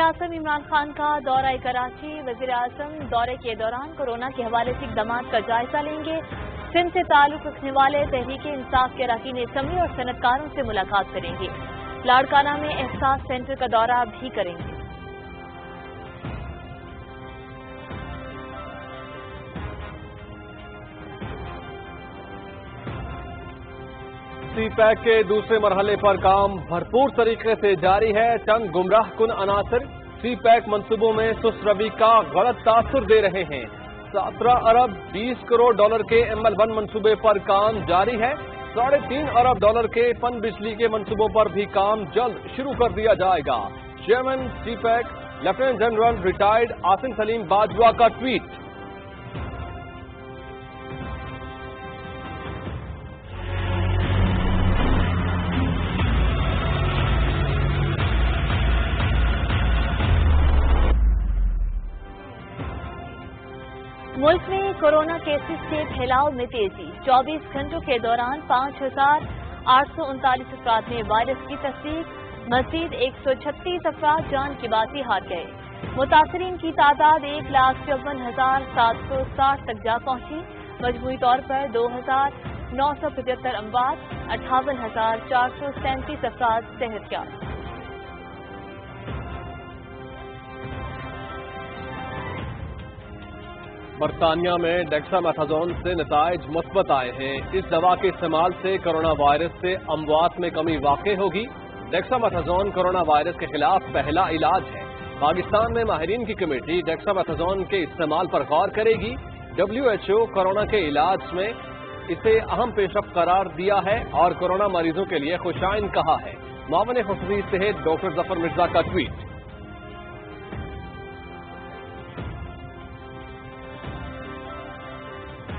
वज़ीर-ए-आज़म इमरान खान का दौरा कराची। वज़ीर-ए-आज़म दौरे के दौरान कोरोना के हवाले से इक़दामात का जायजा लेंगे। सिंध से ताल्लुक़ रखने वाले तहरीक इंसाफ के अरकान असम्बली और सनतकारों से मुलाकात करेंगे। लाड़काना में एहसास सेंटर का दौरा भी करेंगे। सी पैक के दूसरे मरहले पर काम भरपूर तरीके से जारी है। तंग गुमराह कुन अनासर सी पैक मंसूबों में सुस्त रवि का गलत तासुर दे रहे हैं। 17 अरब 20 करोड़ डॉलर के ML1 मंसूबे पर काम जारी है। 3.5 अरब डॉलर के पन बिजली के मंसूबों पर भी काम जल्द शुरू कर दिया जाएगा। Chairman CPEC lieutenant general retired Asim Saleem Bajwa का ट्वीट। मुल्क में कोरोना केसेस के फैलाव में तेजी। 24 घंटों के दौरान 5,839 अफराद में वायरस की तस्दीक। मजीद 136 अफराद जान की बाजी हार गए। मुतासरीन की तादाद 1,54,760 तक जा पहुंची। मजमूई तौर पर 2,975 अमवात, 58,437 अफराद सेहतयाब। बरतानिया में डेक्सामेथाजोन से नताइज मुस्बत आए हैं। इस दवा के इस्तेमाल से कोरोना वायरस से अमवात में कमी वाक़ई होगी। डेक्सामेथाजोन कोरोना वायरस के खिलाफ पहला इलाज है। पाकिस्तान में माहिरीन की कमेटी डेक्सामेथाजोन के इस्तेमाल पर गौर करेगी। WHO कोरोना के इलाज में इसे अहम पेशरफ्त करार दिया है और कोरोना मरीजों के लिए खुशाइन कहा है। मावन खुसूसी सेहत डॉक्टर जफर मिर्जा का ट्वीट।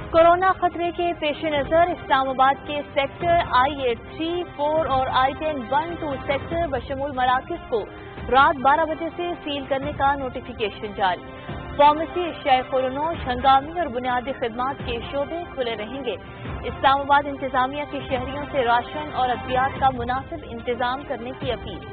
कोरोना खतरे के पेश नजर इस्लामाबाद के सेक्टर I-8, 3, 4 और I-10, 1, 2 सेक्टर बशमूल मराकज को रात 12 बजे से सील करने का नोटिफिकेशन जारी। फार्मेसी, अशियाए खुरनोश, हंगामी और बुनियादी खिदमात के शोबे खुले रहेंगे। इस्लामाबाद इंतजामिया के शहरियों से राशन और अद्वियात का मुनासिब इंतजाम करने की अपील।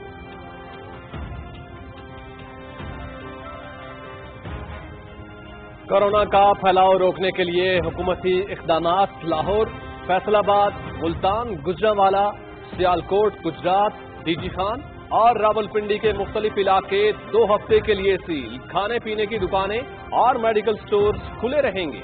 कोरोना का फैलाव रोकने के लिए हुकूमती इक़दामात। लाहौर, फैसलाबाद, मुल्तान, गुजरांवाला, सियालकोट, गुजरात, डीजी खान और रावलपिंडी के मुख्तलिफ इलाके 2 हफ्ते के लिए सील। खाने पीने की दुकानें और मेडिकल स्टोर्स खुले रहेंगे।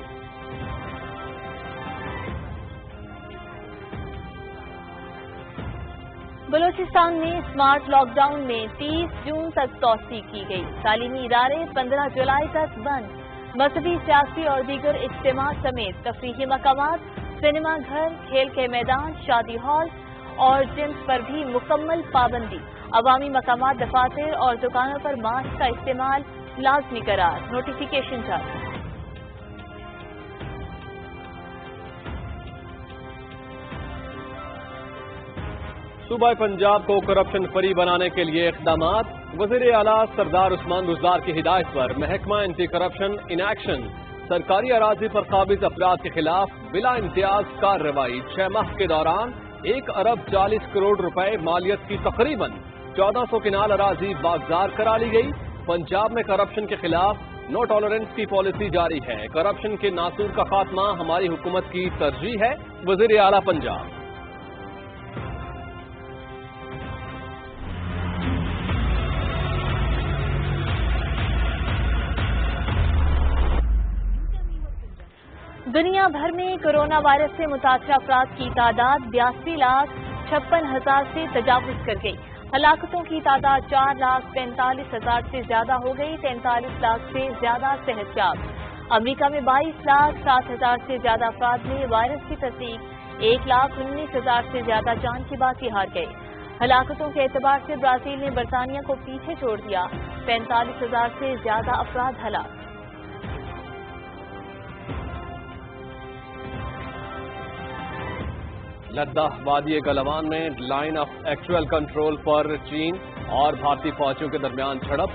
बलूचिस्तान में स्मार्ट लॉकडाउन में 30 जून तक तौसीक की गई। तालीमी इदारे 15 जुलाई तक बंद। मजहबी, सियासी और दीगर इज्तिमा समेत तफरीही मकामात, सिनेमा घर, खेल के मैदान, शादी हॉल और जिम्स पर भी मुकम्मल पाबंदी। अवामी मकामात, दफातर और दुकानों पर मास्क का इस्तेमाल लाजमी करार। नोटिफिकेशन जारी। सूबा पंजाब को करप्शन फ्री बनाने के लिए इक़दामात। वज़ीर आला सरदार उस्मान बुज़दार की हिदायत पर महकमा एंटी करप्शन इन एक्शन। सरकारी अराजी पर काबिज अफराद के खिलाफ बिला इम्तियाज कार्रवाई। 6 माह के दौरान 1 अरब 40 करोड़ रुपए मालियत की तकरीबन 1400 किनाल अराजी बागजार करा ली गई। पंजाब में करप्शन के खिलाफ नो टॉलरेंस की पॉलिसी जारी है। करप्शन के नासूर का खात्मा हमारी हुकूमत की तरजीह है। वज़ीर आला पंजाब। दुनिया भर में कोरोना वायरस से मुतासर अफराद की तादाद 82,56,000 से तजावुज कर गई। हलाकतों की तादाद 4,45,000 से ज्यादा हो गई। 43 लाख से ज्यादा सेहतयाब। अमरीका में 22,07,000 से ज्यादा अफराद में वायरस की तस्दीक। 1,19,000 से ज्यादा जान की बाजी हार गए। हलाकतों के एतबार से ब्राजील ने बरतानिया को पीछे छोड़ दिया। 45,000 से ज्यादा अफराद हलाक। लद्दाख वादी गलवान में लाइन ऑफ एक्चुअल कंट्रोल पर चीन और भारतीय फौजियों के दरमियान झड़प।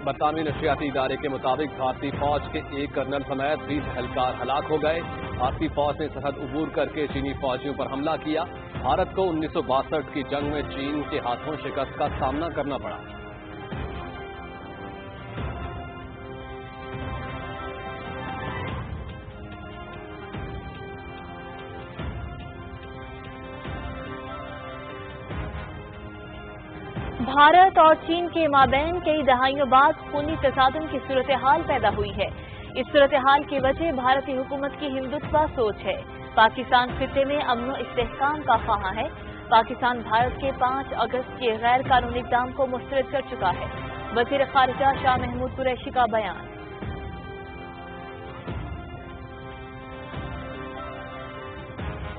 बरतानवी नशियाती इदारे के मुताबिक भारतीय फौज के एक कर्नल समेत 20 एहलकार हलाक हो गए। भारतीय फौज ने सरहद अबूर करके चीनी फौजियों पर हमला किया। भारत को 1962 की जंग में चीन के हाथों शिकस्त का सामना करना पड़ा। भारत और चीन के माबैन कई दहाइयों बाद खूनी तसादुम की सूरत-ए-हाल पैदा हुई है। इस सूरत-ए-हाल की वजह भारतीय हुकूमत की हिंदुत्व सोच है। पाकिस्तान खित्ते में अमन और इस्तेहकाम का ख्वाह है। पाकिस्तान भारत के 5 अगस्त के गैर कानूनी इक़दाम को मुस्तरद कर चुका है। वज़ीर ख़ारिजा शाह महमूद कुरैशी का बयान।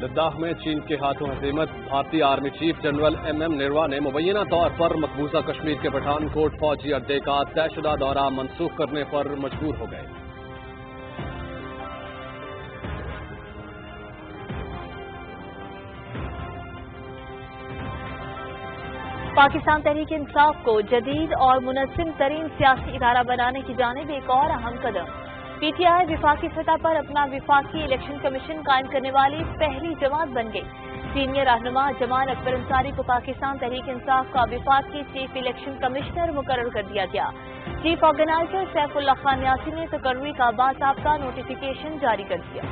लद्दाख में चीन के हाथों हज़ीमत, भारतीय आर्मी चीफ जनरल MM निरवा ने मुबैना तौर पर मकबूजा कश्मीर के पठानकोट फौजी अड्डे का तयशुदा दौरा मनसूख करने पर मजबूर हो गए। पाकिस्तान तहरीक इंसाफ को जदीद और मुनज़्ज़म तरीन सियासी इदारा बनाने की जानिब एक और अहम कदम। PTI विफाकी सतह पर अपना विफाकी इलेक्शन कमीशन कायम करने वाली पहली जमात बन गई। सीनियर रहनुमा जमान अकबर अंसारी को पाकिस्तान तहरीक इंसाफ का विफाकी चीफ इलेक्शन कमिश्नर मुकर्रर कर दिया गया। चीफ ऑर्गेनाइजर सैफुल्लाह खान यासी ने तकर्री का बाकायदा नोटिफिकेशन जारी कर दिया।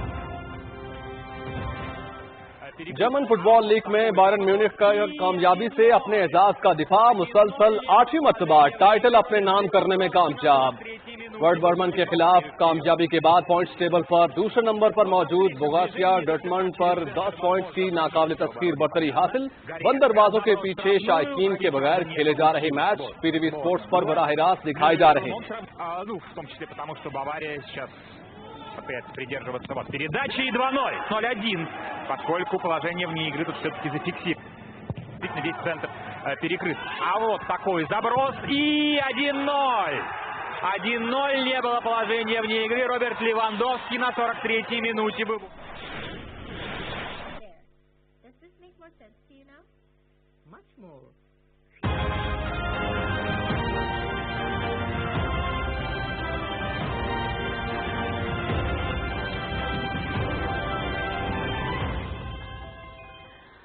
जर्मन फुटबॉल लीग में बायरन म्यूनिख का कामयाबी से अपने एजाज का दिफा मुसलसल 8वीं मरतबा टाइटल अपने नाम करने में कामयाब। वर्ड बर्मन के खिलाफ कामयाबी के बाद पॉइंट्स टेबल पर दूसरे नंबर पर मौजूद बोगासिया डॉर्टमंड पर 10 पॉइंट्स की नाकाबिल तस्खीर बरतरी हासिल। बंद दरवाजों के पीछे शायकीन के बगैर खेले जा रहे मैच PTV स्पोर्ट्स पर बराह रास्त दिखाए जा रहे हैं। Пытается придерживаться вот передачи и 2-0, 0-1, поскольку положение вне игры тут все-таки зафиксировано. Действительно, весь центр перекрыт. А вот такой заброс и 1-0. 1-0, не было положения вне игры. Роберт Левандовский на 43-й минуте был.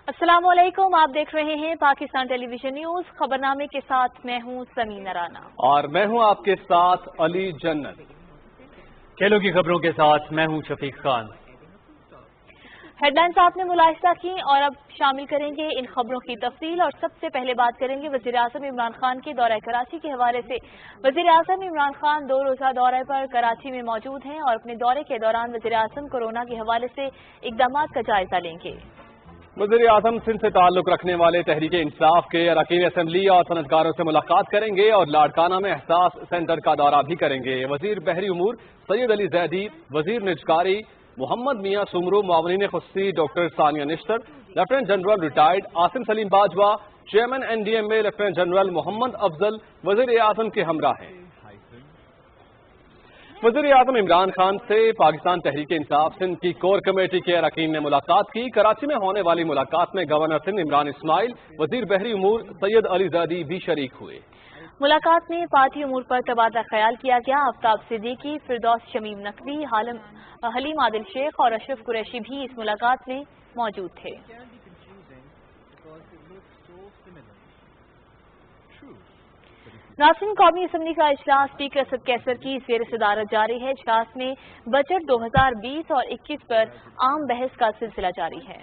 अस्सलाम वालेकुम, आप देख रहे हैं पाकिस्तान टेलीविजन न्यूज। खबरनामे के साथ मैं हूं समीना राना और मैं हूं आपके साथ अली जन्नत। खेलों की खबरों के साथ मैं हूं शफीक खान। हेडलाइंस आपने मुलाहिजा की और अब शामिल करेंगे इन खबरों की तफसील। और सबसे पहले बात करेंगे वज़ीर आज़म इमरान खान के दौरे कराची के हवाले से। वज़ीर आज़म इमरान खान 2 रोज़ा दौरे पर कराची में मौजूद हैं और अपने दौरे के दौरान वज़ीर आज़म कोरोना के हवाले से इक़दामात का जायजा लेंगे। वज़ीर आज़म सिंध से ताल्लुक रखने वाले तहरीक इंसाफ के अरकान असम्बली और सनतकारों से मुलाकात करेंगे और लाड़काना में एहसास सेंटर का दौरा भी करेंगे। वज़ीर बहरी उमूर सैयद अली ज़ैदी, वज़ीर निजकारी मोहम्मद मियां सुमरू, मुआवनीन खुसूसी doctor Sania Nishtar, lieutenant general retired Asim Saleem Bajwa, chairman NDMA lieutenant general Mohammad Afzal वज़ीर आज़म के हमरा हैं। वज़ीर आज़म इमरान खान से पाकिस्तान तहरीक इंसाफ सिंध की कोर कमेटी के अरकान ने मुलाकात की। कराची में होने वाली मुलाकात में गवर्नर सिंध इमरान इस्माइल, वज़ीर बहरी उमूर सैयद अली ज़ैदी भी शरीक हुए। मुलाकात में पार्टी उमूर पर तबादला ख्याल किया गया। आफ्ताब सिद्दीकी, फिरदौस शमीम नकवी, हलीम आदिल शेख और अशरफ कुरैशी भी इस मुलाकात में मौजूद थे। नाज़रीन, कौमी असम्बली का इजलास स्पीकर असद कैसर की ज़ेर सदारत जारी है। इजलास में बजट 2020 और 21 पर आम बहस का सिलसिला जारी है।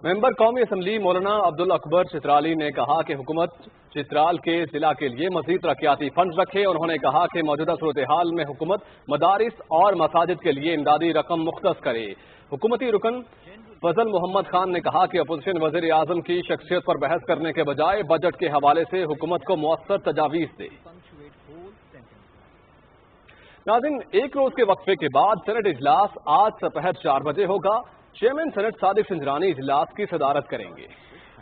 मेंबर कौमी असम्बली मौलाना अब्दुल अकबर चित्राली ने कहा कि हुकूमत चित्राल के जिला के लिए मजीद तरक्याती फंड रखे। उन्होंने कहा कि मौजूदा सूरत हाल में हुकूमत मदारिस और मसाजिद के लिए इमदादी रकम मुख्तस करे। हुकूमती रुकन फजल मोहम्मद खान ने कहा कि अपोजिशन वज़ीर आज़म की शख्सियत पर बहस करने के बजाय बजट के हवाले से हुकूमत को मुअस्सर तजावीज़ दे। नाज़रीन, एक रोज के वक्फे के बाद सेनेट इजलास आज दोपहर 4 बजे होगा। चेयरमैन सेनेट सादिक सिंजरानी इजलास की सदारत करेंगे।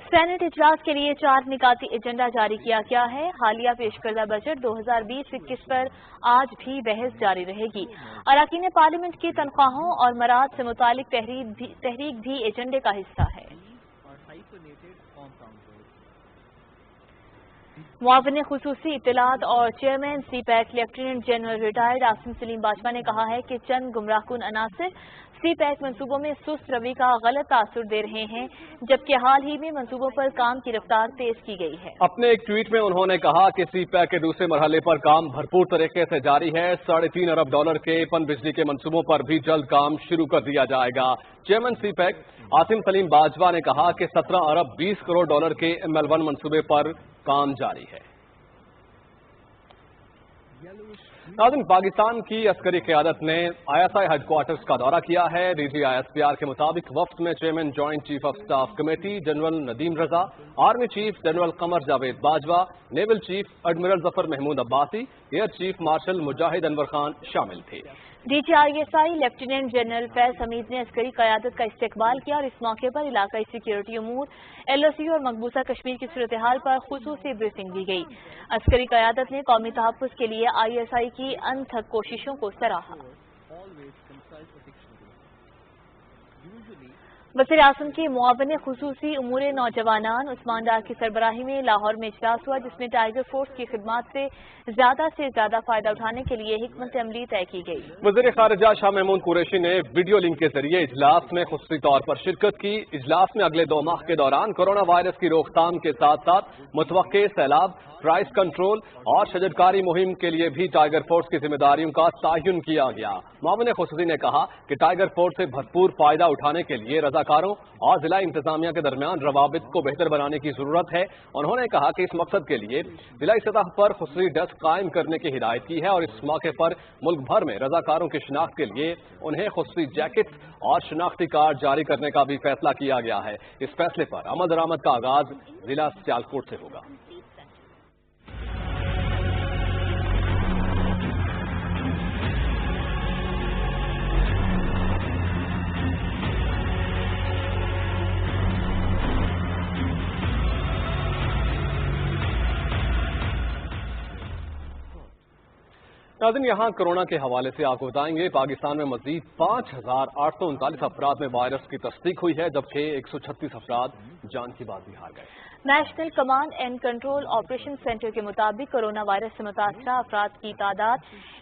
सेनेट इजलास के लिए 4 निकाती एजेंडा जारी किया गया है। हालिया पेश करदा बजट 2020-21 पर आज भी बहस जारी रहेगी। अरकान पार्लियामेंट की तनख्वाहों और मराद से मुतालिक तहरीक भी एजेंडे का हिस्सा है। मुआविन खुसूसी इत्तलात और chairman CPAC lieutenant general retired Asim Saleem Bajwa ने कहा है कि चंद गुमराहकुन अनासिर CPAC मंसूबों में सुस्त रवि का गलत तासुर दे रहे हैं, जबकि हाल ही में मंसूबों पर काम की रफ्तार तेज की गई है। अपने एक ट्वीट में उन्होंने कहा कि CPAC के दूसरे मरहले पर काम भरपूर तरीके से जारी है। $3.5 अरब के पन बिजली के मंसूबों पर भी जल्द काम शुरू कर दिया जाएगा। चेयरमैन CPAC आसिम सलीम बाजवा ने कहा कि $17 अरब $20 करोड़ के ML1 मंसूबे पर काम जारी है। नाज़रीन, पाकिस्तान की अस्करी क़यादत ने ISI हेडक्वार्टर्स का दौरा किया है। DG ISPR के मुताबिक वफ्द में chairman joint chief of staff committee general Nadeem Raza, army chief general Qamar Javed Bajwa, naval chief admiral Zafar Mahmood Abbasi, air chief marshal Mujahid Anwar Khan शामिल थे। DG ISI lieutenant general Faiz Hameed ने अस्करी क़यादत का इस्तकबाल किया और इस मौके पर इलाकाई सिक्योरिटी उमूर, LOC और मकबूजा कश्मीर की सूरत हाल पर खुसूसी ब्रीफिंग दी गई। अस्करी क़यादत ने कौमी तहफ़्फ़ुज़ के लिए ISI की अनथक कोशिशों को सराहा। वज़ीर आज़म के मुआविन खुसूसी उमूर नौजवानान उस्मान डार की सरबराही में लाहौर में इजलास हुआ, जिसमें टाइगर फोर्स की खिदमात से ज्यादा फायदा उठाने के लिए हिकमत अमली तय की गई। वज़ीर ख़ारिजा शाह महमूद कुरैशी ने वीडियो लिंक के जरिए इजलास में खुसूसी तौर पर शिरकत की। इजलास में अगले 2 माह के दौरान कोरोना वायरस की रोकथाम के साथ साथ मुतवक्के सैलाब, प्राइस कंट्रोल और शजरकारी मुहिम के लिए भी टाइगर फोर्स की जिम्मेदारियों का तयन किया गया। मुआविन खुसूसी ने कहा कि टाइगर फोर्स से भरपूर फायदा उठाने के लिए रजाकारों और जिला इंतजामिया के दरमियान रवाबित को बेहतर बनाने की जरूरत है। उन्होंने कहा कि इस मकसद के लिए जिलाई सतह पर खुसूसी डेस्क कायम करने की हिदायत की है और इस मौके पर मुल्क भर में रजाकारों की शिनाख्त के लिए उन्हें खुसूसी जैकेट और शिनाख्ती कार्ड जारी करने का भी फैसला किया गया है। इस फैसले पर अमल दरामद का आगाज जिला सियालकोट से होगा। नाज़रीन, यहाँ कोरोना के हवाले से आपको बताएंगे, पाकिस्तान में मजीद 5,839 अफराद में वायरस की तस्दीक हुई है, जबकि 136 अफराद जान की बाजी हार गए। National command and control operation centre के मुताबिक कोरोना वायरस से मुतासरा अफराद की तादाद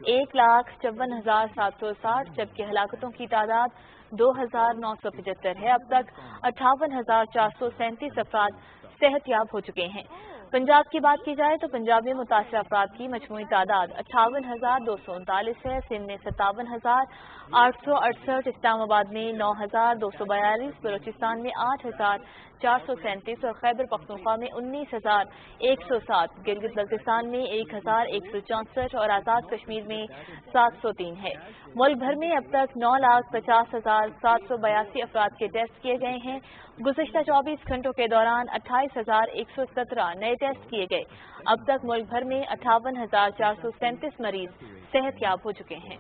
1,54,760, जबकि हलाकतों की तादाद 2,975 है। अब तक 58,437 अफराद सेहतयाब हो चुके हैं। पंजाब की बात की जाए तो पंजाब में मुतासरा अफराद की मजमूई तादाद 58,239 है। सिंध में 57,868, इस्लामाबाद में 9,242, बलोचिस्तान में 8,437 और खैबर पख्तूनख्वा में 19,107, गिलगित बल्तिस्तान में 1,164 और आज़ाद कश्मीर में 703 है। मुल्क भर में अब तक 9,50,782 अफराद के टेस्ट किए गए हैं। गुज़िश्ता 24 घंटों के दौरान 28,117 नए टेस्ट किए गए। अब तक मुल्क भर में 58,437 मरीज सेहतयाब हो चुके हैं।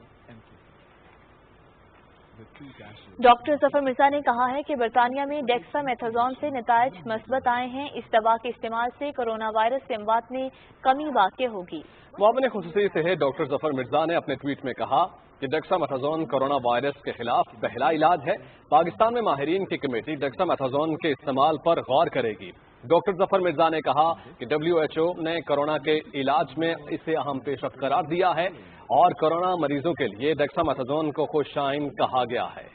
डॉक्टर जफर मिर्जा ने कहा है कि बरतानिया में डेक्सामेथाजोन से नताइज मस्बत आए हैं। इस दवा के इस्तेमाल से कोरोना वायरस से अमवात में कमी वाक़ होगी। मुआविन खुसूसी से डॉक्टर जफर मिर्जा ने अपने ट्वीट में कहा कि डेक्सामेथाजोन कोरोना वायरस के खिलाफ पहला इलाज है। पाकिस्तान में माहिरीन की कमेटी डेक्सामेथाजोन के इस्तेमाल पर गौर करेगी। डॉक्टर जफर मिर्जा ने कहा कि WHO ने कोरोना के इलाज में इसे अहम पेशरफ्त करार दिया है और कोरोना मरीजों के लिए डेक्सामेथाजोन को खुशाइन कहा गया है।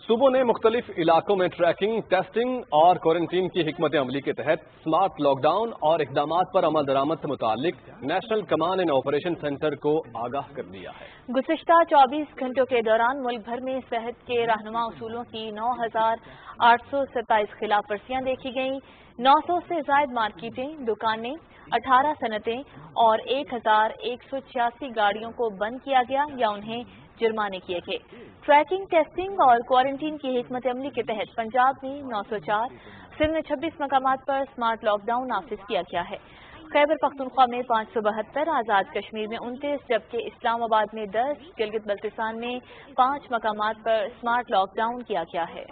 सूबों ने मुख्तलिफ इलाकों में ट्रैकिंग, टेस्टिंग और क्वारंटीन की हिकमत अमली के तहत स्मार्ट लॉकडाउन और इक़दामात पर अमल दरामद से मुतालिक national command and operation centre को आगाह कर दिया है। गुज़िश्ता 24 घंटों के दौरान मुल्क भर में सेहत के रहनुमा उसूलों की 9,827 खिलाफ वर्जियां देखी गयी। 900 से ज़ायद मार्केटें, दुकानें, 18 सनतें और 1,186 गाड़ियों को बंद किया गया या उन्हें जुर्माने किए गए। ट्रैकिंग, टेस्टिंग और क्वारंटीन की हिकमत अमली के तहत पंजाब में 904, सिंध में 26 मकामात पर स्मार्ट लॉकडाउन नाफिज किया गया है। खैबर पख्तूनख्वा में 572, आज़ाद कश्मीर में 29, जबकि इस्लामाबाद में 10, गिलगित बल्तिस्तान में 5 मकामात पर स्मार्ट लॉकडाउन किया गया है।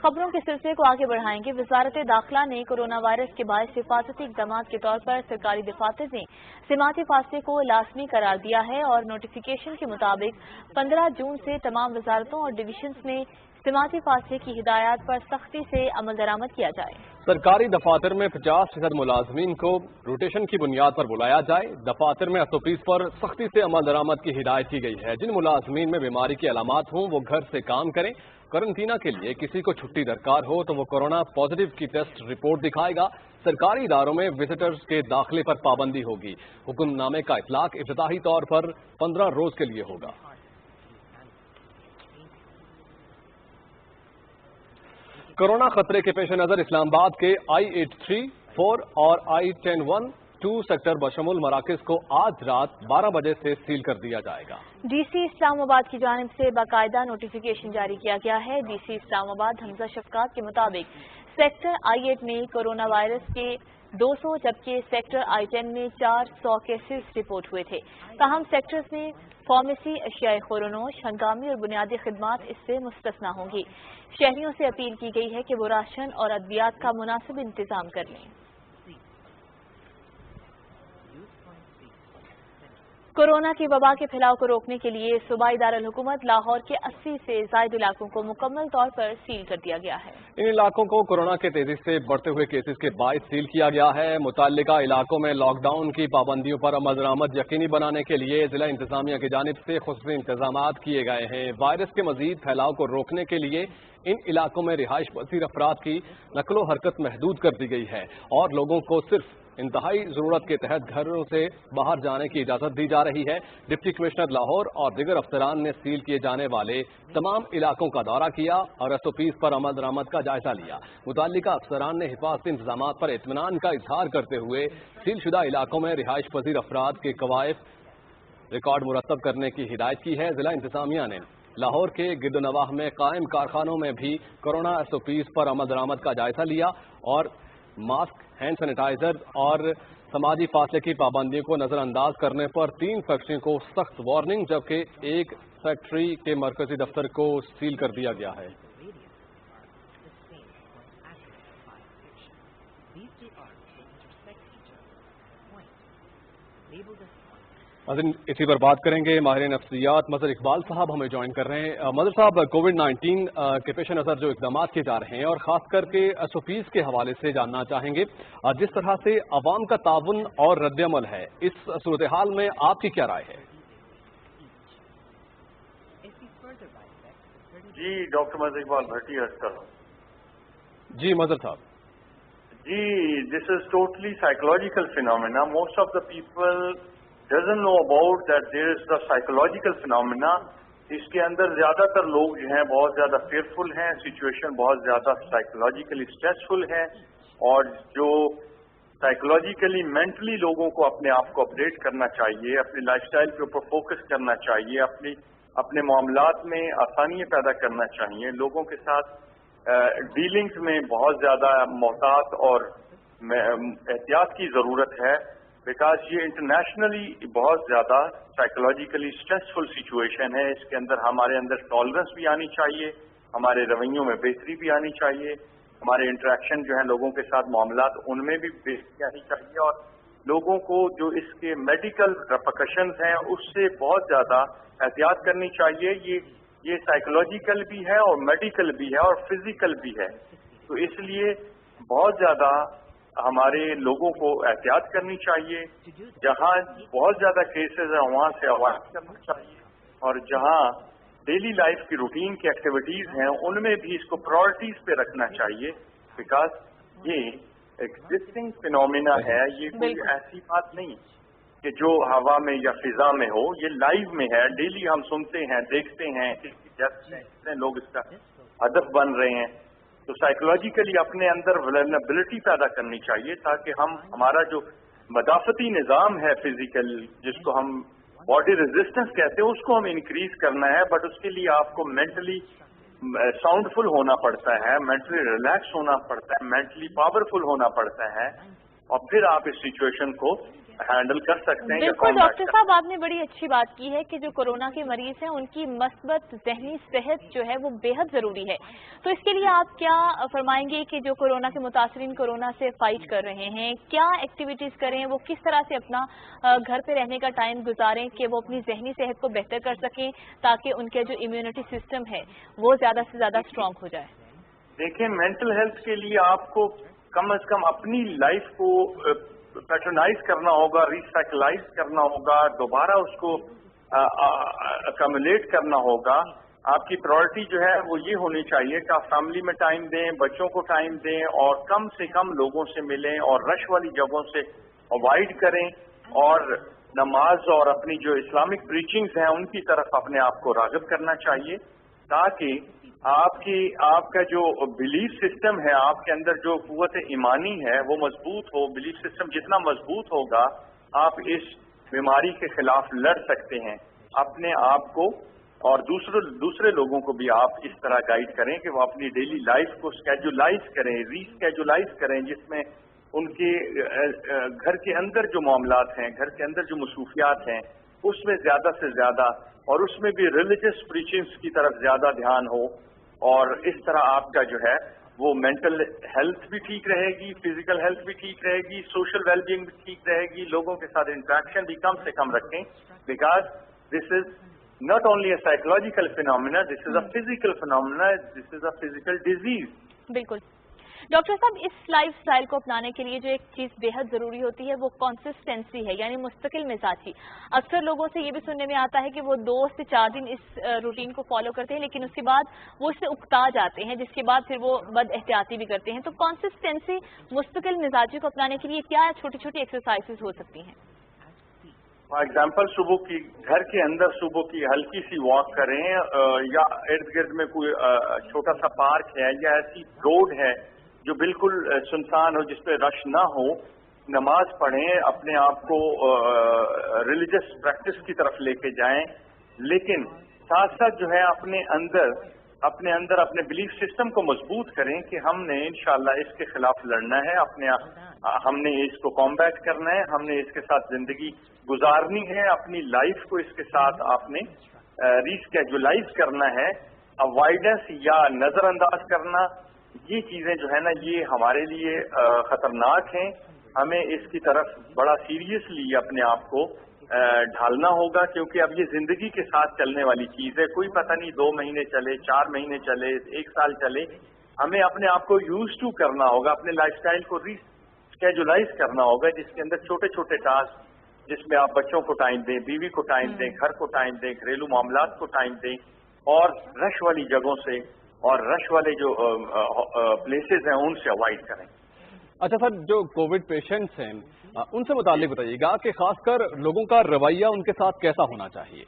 खबरों के सिलसिले को आगे बढ़ाएंगे। वजारत दाखिला ने कोरोना वायरस के बायस हिफाजती इक़दामात के तौर पर सरकारी दफातर में सिमाती फासले को लाजमी करार दिया है और नोटिफिकेशन के मुताबिक 15 जून से तमाम वजारतों और डिवीजन्स में सिमाती फासले की हिदायत पर सख्ती से अमल दरामद किया जाए। सरकारी दफातर में 50% मुलाजमीन को रोटेशन की बुनियाद पर बुलाया जाए। दफातर में SOPs पर सख्ती से अमल दरामद की हिदायत की गई है। जिन मुलाजमीन में बीमारी की अलामात हों वो घर से काम करें। क्वारंटीना के लिए किसी को छुट्टी दरकार हो तो वो कोरोना पॉजिटिव की टेस्ट रिपोर्ट दिखाएगा। सरकारी इदारों में विजिटर्स के दाखिले पर पाबंदी होगी। हुक्मनामे का इतलाक इब्तिदाई तौर पर 15 रोज के लिए होगा। कोरोना खतरे के पेश नजर इस्लामाबाद के I-83, 4 और I-10-1-2 सेक्टर बशमुल मराकज को आज रात 12 बजे से सील कर दिया जाएगा। DC इस्लामाबाद की जानिब से बाकायदा नोटिफिकेशन जारी किया गया है। DC इस्लामाबाद हमजा शफकात के मुताबिक सेक्टर I-8 में कोरोना वायरस के 200 जबकि सेक्टर I-10 में 400 केसेस रिपोर्ट हुए थे। ताहम सेक्टर्स में फार्मेसी, अशियाए खुरनोश, हंगामी और बुनियादी खिदमात इससे मुस्तस्ना होंगी। शहरियों से अपील की गई है कि वो राशन और अद्वियात का मुनासिब इंतजाम कर लें। कोरोना की वबा के फैलाव को रोकने के लिए सूबाई दारुल हुकूमत लाहौर के 80 से ज्यादा इलाकों को मुकम्मल तौर पर सील कर दिया गया है। इन इलाकों को कोरोना के तेजी से बढ़ते हुए केसेस के बायस सील किया गया है। मुताल्लिका इलाकों में लॉकडाउन की पाबंदियों पर अमल दरामद यकीनी बनाने के लिए जिला इंतजामिया की जानिब से खुसूसी इंतजाम किए गए हैं। वायरस के मजीद फैलाव को रोकने के लिए इन इलाकों में रिहाइश पजीर अफराद की नकलो हरकत महदूद कर दी गई है और लोगों को सिर्फ इंतहाई जरूरत के तहत घरों से बाहर जाने की इजाजत दी जा रही है। डिप्टी कमिश्नर लाहौर और दीगर अफसरान ने सील किए जाने वाले तमाम इलाकों का दौरा किया और SOPs पर अमल दरामद का जायजा लिया। मुताल्लिका अफसरान ने हिफाजती इंतजाम पर इत्मीनान का इजहार करते हुए सील शुदा इलाकों में रिहाइश पजीर अफराद के कवायद रिकॉर्ड मुरतब करने की हिदायत की है। जिला इंतजामिया ने लाहौर के गिरदोनवाह में कायम कारखानों में भी कोरोना SOPs पर अमल दरामद का जायजा लिया और मास्क, हैंड सैनिटाइजर और समाजी फासले की पाबंदियों को नजरअंदाज करने पर 3 फैक्ट्रियों को सख्त वार्निंग जबकि एक फैक्ट्री के मरकजी दफ्तर को सील कर दिया गया है। इसी पर बात करेंगे। माहिर नफ्सियात मजहर इकबाल साहब हमें ज्वाइन कर रहे हैं। मजहर साहब, कोविड-19 के पेश नज़र जो इक़दाम किए जा रहे हैं और ख़ास करके SOPs के हवाले से जानना चाहेंगे जिस तरह से अवाम का ताउन और रद्द-ए-अमल है, इस सूरत हाल में आपकी क्या राय है? जी डॉक्टर मजहर इकबाल भट्टी जी मजहर साहब। जी, this is totally psychological phenomena. Most of the people doesn't know about that there is the psychological phenomena। इसके अंदर ज्यादातर लोग जो हैं बहुत ज्यादा fearful हैं, सिचुएशन बहुत ज्यादा साइकोलॉजिकली स्ट्रेसफुल है और जो साइकोलॉजिकली मेंटली लोगों को अपने आप को अपडेट करना चाहिए, अपनी लाइफस्टाइल के ऊपर फोकस करना चाहिए, अपने मामलात में आसानियां पैदा करना चाहिए, लोगों के साथ डीलिंग्स में बहुत ज्यादा मोहतात और एहतियात की जरूरत है बिकॉज ये इंटरनेशनली बहुत ज्यादा साइकोलॉजिकली स्ट्रेसफुल सिचुएशन है। इसके अंदर हमारे अंदर टॉलरेंस भी आनी चाहिए, हमारे रवैयों में बेहतरी भी आनी चाहिए, हमारे इंटरेक्शन जो है लोगों के साथ मामलात उनमें भी बेहतरी आनी चाहिए और लोगों को जो इसके मेडिकल रेपरकशंस हैं उससे बहुत ज्यादा एहतियात करनी चाहिए। ये साइकोलॉजिकल भी है और मेडिकल भी है और फिजिकल भी है, तो इसलिए बहुत ज्यादा हमारे लोगों को एहतियात करनी चाहिए। जहां बहुत ज्यादा केसेस हैं वहां से अवॉइड करना चाहिए और जहां डेली लाइफ की रूटीन की एक्टिविटीज हैं उनमें भी इसको प्रायोरिटीज पे रखना चाहिए बिकॉज ये एग्जिस्टिंग फिनोमिना है। ये कोई ऐसी बात नहीं कि जो हवा में या फिजा में हो, ये लाइव में है, डेली हम सुनते हैं, देखते हैं, जैसे लोग इसका हदफ बन रहे हैं। तो साइकोलॉजिकली अपने अंदर वल्नरेबिलिटी पैदा करनी चाहिए ताकि हमारा जो मदाफती निज़ाम है फिजिकल, जिसको हम बॉडी रेजिस्टेंस कहते हैं, उसको हम इंक्रीज करना है। बट उसके लिए आपको मेंटली साउंडफुल होना पड़ता है, मेंटली रिलैक्स होना पड़ता है, मेंटली पावरफुल होना पड़ता है और फिर आप इस सिचुएशन को हैंडल कर सकते हैं। बिल्कुल डॉक्टर साहब, आपने बड़ी अच्छी बात की है कि जो कोरोना के मरीज हैं उनकी मस्बत ज़हनी सेहत जो है वो बेहद ज़रूरी है। तो इसके लिए आप क्या फरमाएंगे कि जो कोरोना के मुतासरीन कोरोना से फाइट कर रहे हैं, क्या एक्टिविटीज़ करें, वो किस तरह से अपना घर पे रहने का टाइम गुजारें कि वो अपनी ज़हनी सेहत को बेहतर कर सकें ताकि उनके जो इम्यूनिटी सिस्टम है वो ज़्यादा से ज़्यादा स्ट्रॉन्ग हो जाए? देखिए, मेंटल हेल्थ के लिए आपको कम से कम अपनी लाइफ को पैटर्नाइज करना होगा, रिसाइकलाइज करना होगा, दोबारा उसको अकमुलेट करना होगा। आपकी प्रायोरिटी जो है वो ये होनी चाहिए कि आप फैमिली में टाइम दें, बच्चों को टाइम दें और कम से कम लोगों से मिलें और रश वाली जगहों से अवॉइड करें और नमाज और अपनी जो इस्लामिक प्रीचिंग्स हैं उनकी तरफ अपने आप को राग़िब करना चाहिए تاکہ آپ کا جو بلیف سسٹم ہے، آپ کے اندر جو قوت ایمانی ہے وہ مضبوط ہو. بلیف سسٹم جتنا مضبوط ہوگا آپ اس بیماری کے خلاف لڑ سکتے ہیں. اپنے آپ کو اور دوسرے لوگوں کو بھی آپ اس طرح گائیڈ کریں کہ وہ اپنی ڈیلی لائف کو اسکیجولائز کریں، ری اسکیجولائز کریں، جس میں ان کے گھر کے اندر جو معاملات ہیں، گھر کے اندر جو مصروفیات ہیں، اس میں زیادہ سے زیادہ، اور اس میں بھی ریلیجس پریچنگز کی طرف زیادہ دھیان ہو. اور اس طرح آپ کا جو ہے وہ مینٹل ہیلتھ بھی ٹھیک رہے گی، فزیکل ہیلتھ بھی ٹھیک رہے گی، سوشل ویل بینگ بھی ٹھیک رہے گی. لوگوں کے ساتھ انٹریکشن بھی کم سے کم رکھیں، because this is not only a psychological phenomena, this is a physical phenomena, this is a physical disease. بالکل ڈاکٹر صاحب، اس لائف سٹائل کو اپنانے کے لیے جو ایک چیز بے حد ضروری ہوتی ہے وہ کنسسٹنسی ہے، یعنی مستقل مزاجی. اکثر لوگوں سے یہ بھی سننے میں آتا ہے کہ وہ 2 سے 4 دن اس روٹین کو فالو کرتے ہیں، لیکن اس کے بعد وہ اس سے اکتا جاتے ہیں، جس کے بعد پھر وہ بد احتیاطی بھی کرتے ہیں. تو کنسسٹنسی، مستقل مزاجی کو اپنانے کے لیے کیا چھوٹی چھوٹی ایکسرسائزز ہو سکتی ہیں؟ فار ایگزامپل گھر کے اندر صبح کی ہلکی سی واک کریں، یا ارد گرد میں کوئی چھوٹا سا پارک ہے یا ایسی روڈ ہے جو بالکل سنسان ہو، جس پہ رش نہ ہو. نماز پڑھیں، اپنے آپ کو ریلیجس پریکٹس کی طرف لے کے جائیں، لیکن ساتھ ساتھ جو ہے اپنے اندر اپنے بلیف سسٹم کو مضبوط کریں کہ ہم نے انشاءاللہ اس کے خلاف لڑنا ہے، ہم نے اس کو کمبیٹ کرنا ہے، ہم نے اس کے ساتھ زندگی گزارنی ہے، اپنی لائف کو اس کے ساتھ آپ نے ری اسکیجولائز کرنا ہے. اوائڈنس یا نظر انداز کرنا، یہ چیزیں جو ہے نا یہ ہمارے لیے خطرناک ہیں. ہمیں اس کی طرف بڑا سیریسلی اپنے آپ کو ڈھالنا ہوگا، کیونکہ اب یہ زندگی کے ساتھ چلنے والی چیز ہے. کوئی پتہ نہیں 2 مہینے چلے، 4 مہینے چلے، 1 سال چلے. ہمیں اپنے آپ کو یوز ٹو کرنا ہوگا، اپنے لائف سٹائل کو ری اسکیجولائز کرنا ہوگا، جس کے اندر چھوٹے چھوٹے ٹاسک، جس میں آپ بچوں کو ٹائم دیں، بیوی کو ٹائم دیں، گھر کو ٹائم دیں، گھریلو معاملات کو ٹائم دیں، اور رش والی جگہوں سے اور رش والے جو پلیسز ہیں ان سے اوائڈ کریں. اچھا سر، جو کووڈ پیشنٹس ہیں ان سے متعلق بتائیے گا کہ خاص کر لوگوں کا رویہ ان کے ساتھ کیسا ہونا چاہیے؟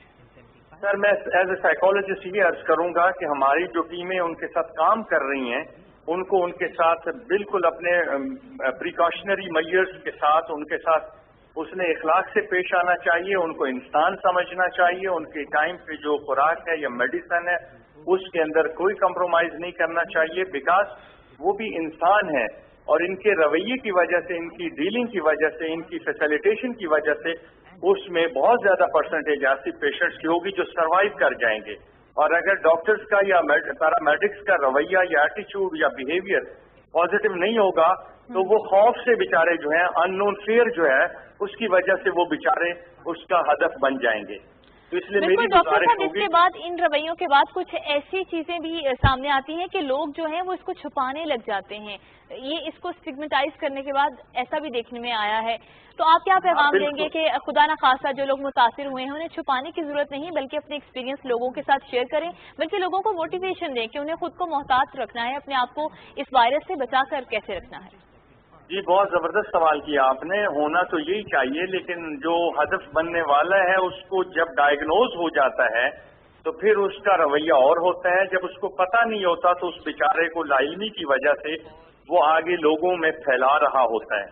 سر، میں ایز اے سائیکالوجسٹ یہ عرض کروں گا کہ ہماری جو ٹیمیں ان کے ساتھ کام کر رہی ہیں، ان کو ان کے ساتھ بالکل اپنے پریکاشنری میئرز کے ساتھ ان کے ساتھ اس نے اخلاق سے پیش آنا چاہیے، ان کو انسان سمجھنا چاہیے. ان کے ٹائم پہ جو خوراک ہے یا میڈیسن ہے اس کے اندر کوئی کمپرومائز نہیں کرنا چاہیے، بیکاز وہ بھی انسان ہے، اور ان کے رویے کی وجہ سے، ان کی ڈیلنگ کی وجہ سے، ان کی فیسیلیٹیشن کی وجہ سے اس میں بہت زیادہ پرسنٹیج ایسی پیشنٹس کی ہوگی جو سروائیو کر جائیں گے. اور اگر ڈاکٹرز کا یا پیرامیڈکس کا رویہ یا ایٹیچیوڈ یا بیہیویئر پازیٹیو نہیں ہوگا تو وہ خوف سے بیچارے جو ہیں، ان نون فیئر جو ہے اس کی وجہ سے وہ بیچارے اس کا ہدف بن جائیں گے. تو اس لیے میری ڈاکٹر صاحب، اس کے بعد ان رویوں کے بعد کچھ ایسی چیزیں بھی سامنے آتی ہیں کہ لوگ جو ہیں وہ اس کو چھپانے لگ جاتے ہیں. یہ اس کو اسٹگمیٹائز کرنے کے بعد ایسا بھی دیکھنے میں آیا ہے. تو آپ کیا پیغام دیں گے کہ خدا نہ خاصہ جو لوگ متاثر ہوئے ہیں انہیں چھپانے کی ضرورت نہیں، بلکہ اپنے ایکسپیرینس لوگوں کے ساتھ شیئر کریں، بلکہ لوگوں کو موٹیویشن دیں کہ انہیں خود کو محتاط رکھنا ہے، اپنے آپ کو اس وائرس سے بچا کر کیسے رکھنا ہے؟ جی، بہت زبردست سوال کیا آپ نے. ہونا تو یہی چاہیے، لیکن جو ہدف بننے والا ہے اس کو جب ڈائگنوز ہو جاتا ہے تو پھر اس کا رویہ اور ہوتا ہے. جب اس کو پتہ نہیں ہوتا تو اس بیچارے کو لا علمی کی وجہ سے وہ آگے لوگوں میں پھیلا رہا ہوتا ہے.